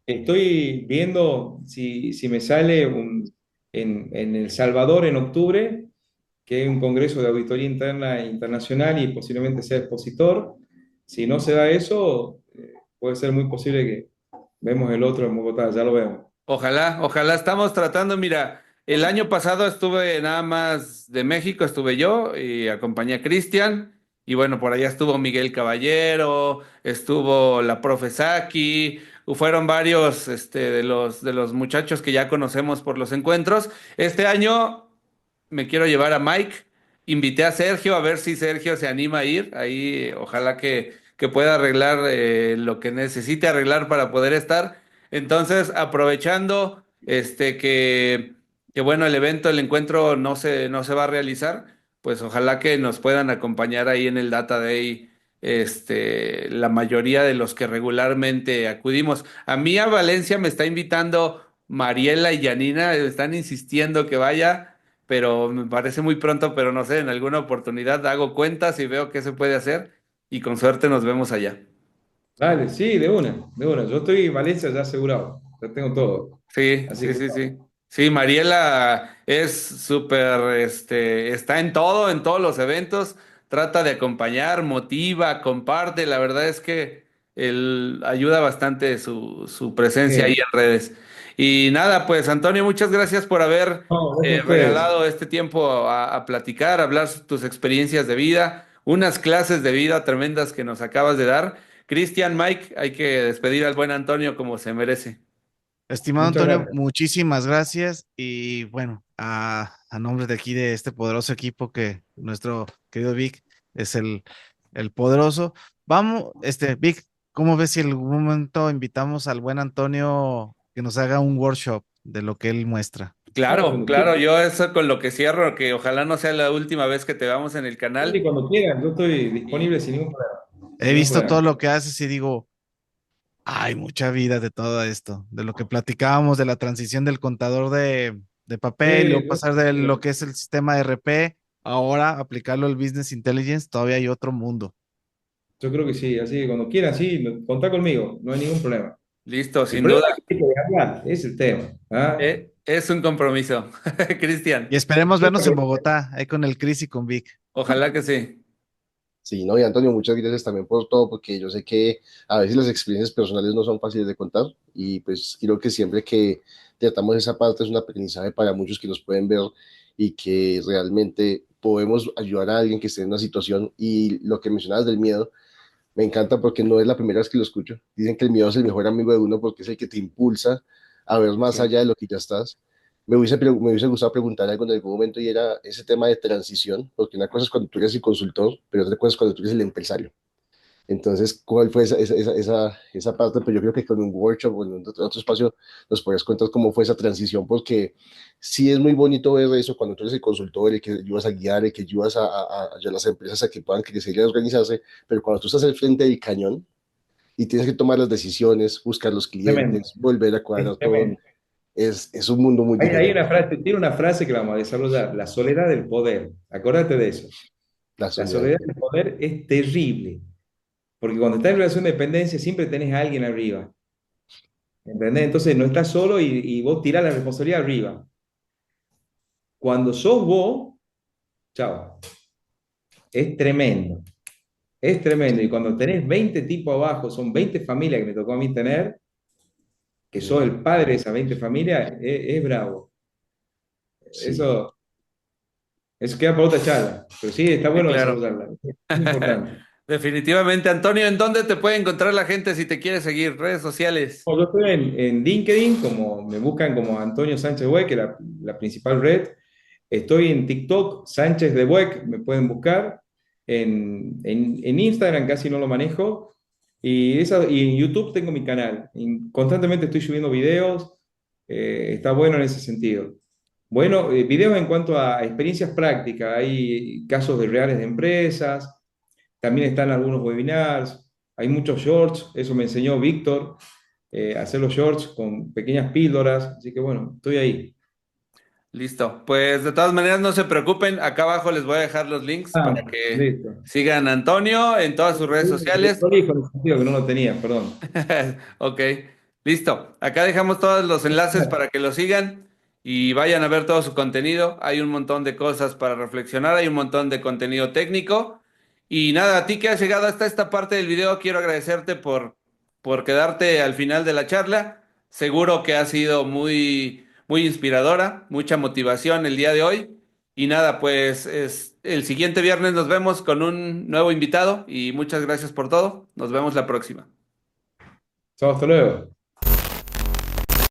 Estoy viendo si me sale en El Salvador en octubre, que hay un congreso de auditoría interna e internacional y posiblemente sea expositor. Si no se da eso, puede ser muy posible que vemos el otro en Bogotá, ya lo vemos. Ojalá, ojalá estamos tratando, mira, el año pasado estuve nada más de México, estuve yo y acompañé a Cristian y bueno, por allá estuvo Miguel Caballero, estuvo la profe Saki, fueron varios de los muchachos que ya conocemos por los encuentros. Este año me quiero llevar a Mike, invité a Sergio a ver si Sergio se anima a ir, ahí ojalá que pueda arreglar lo que necesite arreglar para poder estar. Entonces, aprovechando que bueno, el evento, el encuentro no se va a realizar, pues ojalá que nos puedan acompañar ahí en el Data Day, la mayoría de los que regularmente acudimos. A mí a Valencia me está invitando Mariela y Janina, están insistiendo que vaya, pero me parece muy pronto, pero no sé, en alguna oportunidad hago cuentas y veo qué se puede hacer y con suerte nos vemos allá. Dale, sí, de una, de una. Yo estoy en Valencia ya asegurado, ya tengo todo. Sí, Así sí, que sí, sí. Sí, Mariela es súper, está en todo, en todos los eventos, trata de acompañar, motiva, comparte. La verdad es que él ayuda bastante su presencia ahí bien. en redes. Y nada, pues Antonio, muchas gracias por haber No, gracias a ustedes. regalado este tiempo a platicar, a hablar tus experiencias de vida, unas clases de vida tremendas que nos acabas de dar. Cristian, Mike, hay que despedir al buen Antonio como se merece. Estimado Muchas Antonio, gracias. muchísimas gracias y bueno, a nombre de aquí de este poderoso equipo que nuestro querido Vic es el poderoso. Vamos, Vic, ¿cómo ves si en algún momento invitamos al buen Antonio que nos haga un workshop de lo que él muestra? No, Claro, cuando claro, quieran, yo eso con lo que cierro, que ojalá no sea la última vez que te veamos en el y canal. cuando quieran, yo estoy Y disponible sin ningún problema. He Sin ningún visto todo problema. lo que haces y digo, hay mucha vida de todo esto, de lo que platicábamos, de la transición del contador de papel, luego Yo, pasar de lo que es el sistema RP, ahora aplicarlo al Business Intelligence, todavía hay otro mundo. yo creo que sí, así que cuando quieran, sí, contá conmigo, no hay ningún problema. listo, El sin problema duda. es que hay que hablar, ese es el tema. ¿Ah? Es un compromiso. Y Cristian, esperemos Muchas vernos en gracias. Bogotá, ahí con el Chris y con Vic. ojalá que sí. Sí, no, y Antonio, muchas gracias también por todo, porque yo sé que a veces las experiencias personales no son fáciles de contar y pues creo que siempre que tratamos esa parte es un aprendizaje para muchos que nos pueden ver y que realmente podemos ayudar a alguien que esté en una situación y lo que mencionabas del miedo, me encanta porque no es la primera vez que lo escucho. Dicen que el miedo es el mejor amigo de uno porque es el que te impulsa a ver más Sí. allá de lo que ya estás. Me hubiese gustado preguntar algo en algún momento y era ese tema de transición, porque una cosa es cuando tú eres el consultor, pero otra cosa es cuando tú eres el empresario. Entonces, ¿cuál fue esa parte? Pues yo creo que con un workshop o en otro espacio nos podrías contar cómo fue esa transición, porque sí es muy bonito ver eso cuando tú eres el consultor, el que ayudas a guiar, el que ayudas a las empresas a que puedan crecer y a organizarse, pero cuando tú estás al frente del cañón y tienes que tomar las decisiones, buscar los Tremendo, clientes, volver a cuadrar es todo, tremendo. es un mundo muy Hay diferente. una frase, tiene una frase que la vamos a desarrollar, la soledad del poder. Acordate de eso. La La soledad del soledad poder. del poder es terrible, porque cuando estás en relación de dependencia siempre tenés a alguien arriba. ¿Entendés? Entonces no estás solo y vos tirás la responsabilidad arriba. Cuando sos vos, chao, es tremendo. Es tremendo. Y cuando tenés 20 tipos abajo, son 20 familias que me tocó a mí tener, que sos el padre de esas 20 familias, es bravo. Sí. Eso, eso queda para otra charla. Pero sí, está Sí, bueno claro. desarrollarla. Es muy importante. Definitivamente, Antonio, ¿en dónde te puede encontrar la gente si te quiere seguir? Redes sociales. Bueno, yo estoy en LinkedIn, como me buscan como Antonio Sánchez Buek, que es la principal red. Estoy en TikTok, Sánchez de Buek, me pueden buscar. En Instagram casi no lo manejo. Y en YouTube tengo mi canal. Constantemente estoy subiendo videos. Está bueno en ese sentido. Bueno, videos en cuanto a experiencias prácticas. Hay casos de reales de empresas. También están algunos webinars. Hay muchos shorts. Eso me enseñó Víctor. hacer los shorts con pequeñas píldoras, así que bueno, estoy ahí. Listo. Pues de todas maneras, no se preocupen. Acá abajo les voy a dejar los links Ah, para que listo. sigan a Antonio en todas sus redes sociales. Prolijo en el sentido que no lo tenía, perdón. Ok, listo. Acá dejamos todos los enlaces para que lo sigan y vayan a ver todo su contenido. Hay un montón de cosas para reflexionar, hay un montón de contenido técnico. Y nada, a ti que has llegado hasta esta parte del video, quiero agradecerte por quedarte al final de la charla. Seguro que ha sido muy inspiradora, mucha motivación el día de hoy. Y nada, pues el siguiente viernes nos vemos con un nuevo invitado y muchas gracias por todo. Nos vemos la próxima. Chao, hasta luego.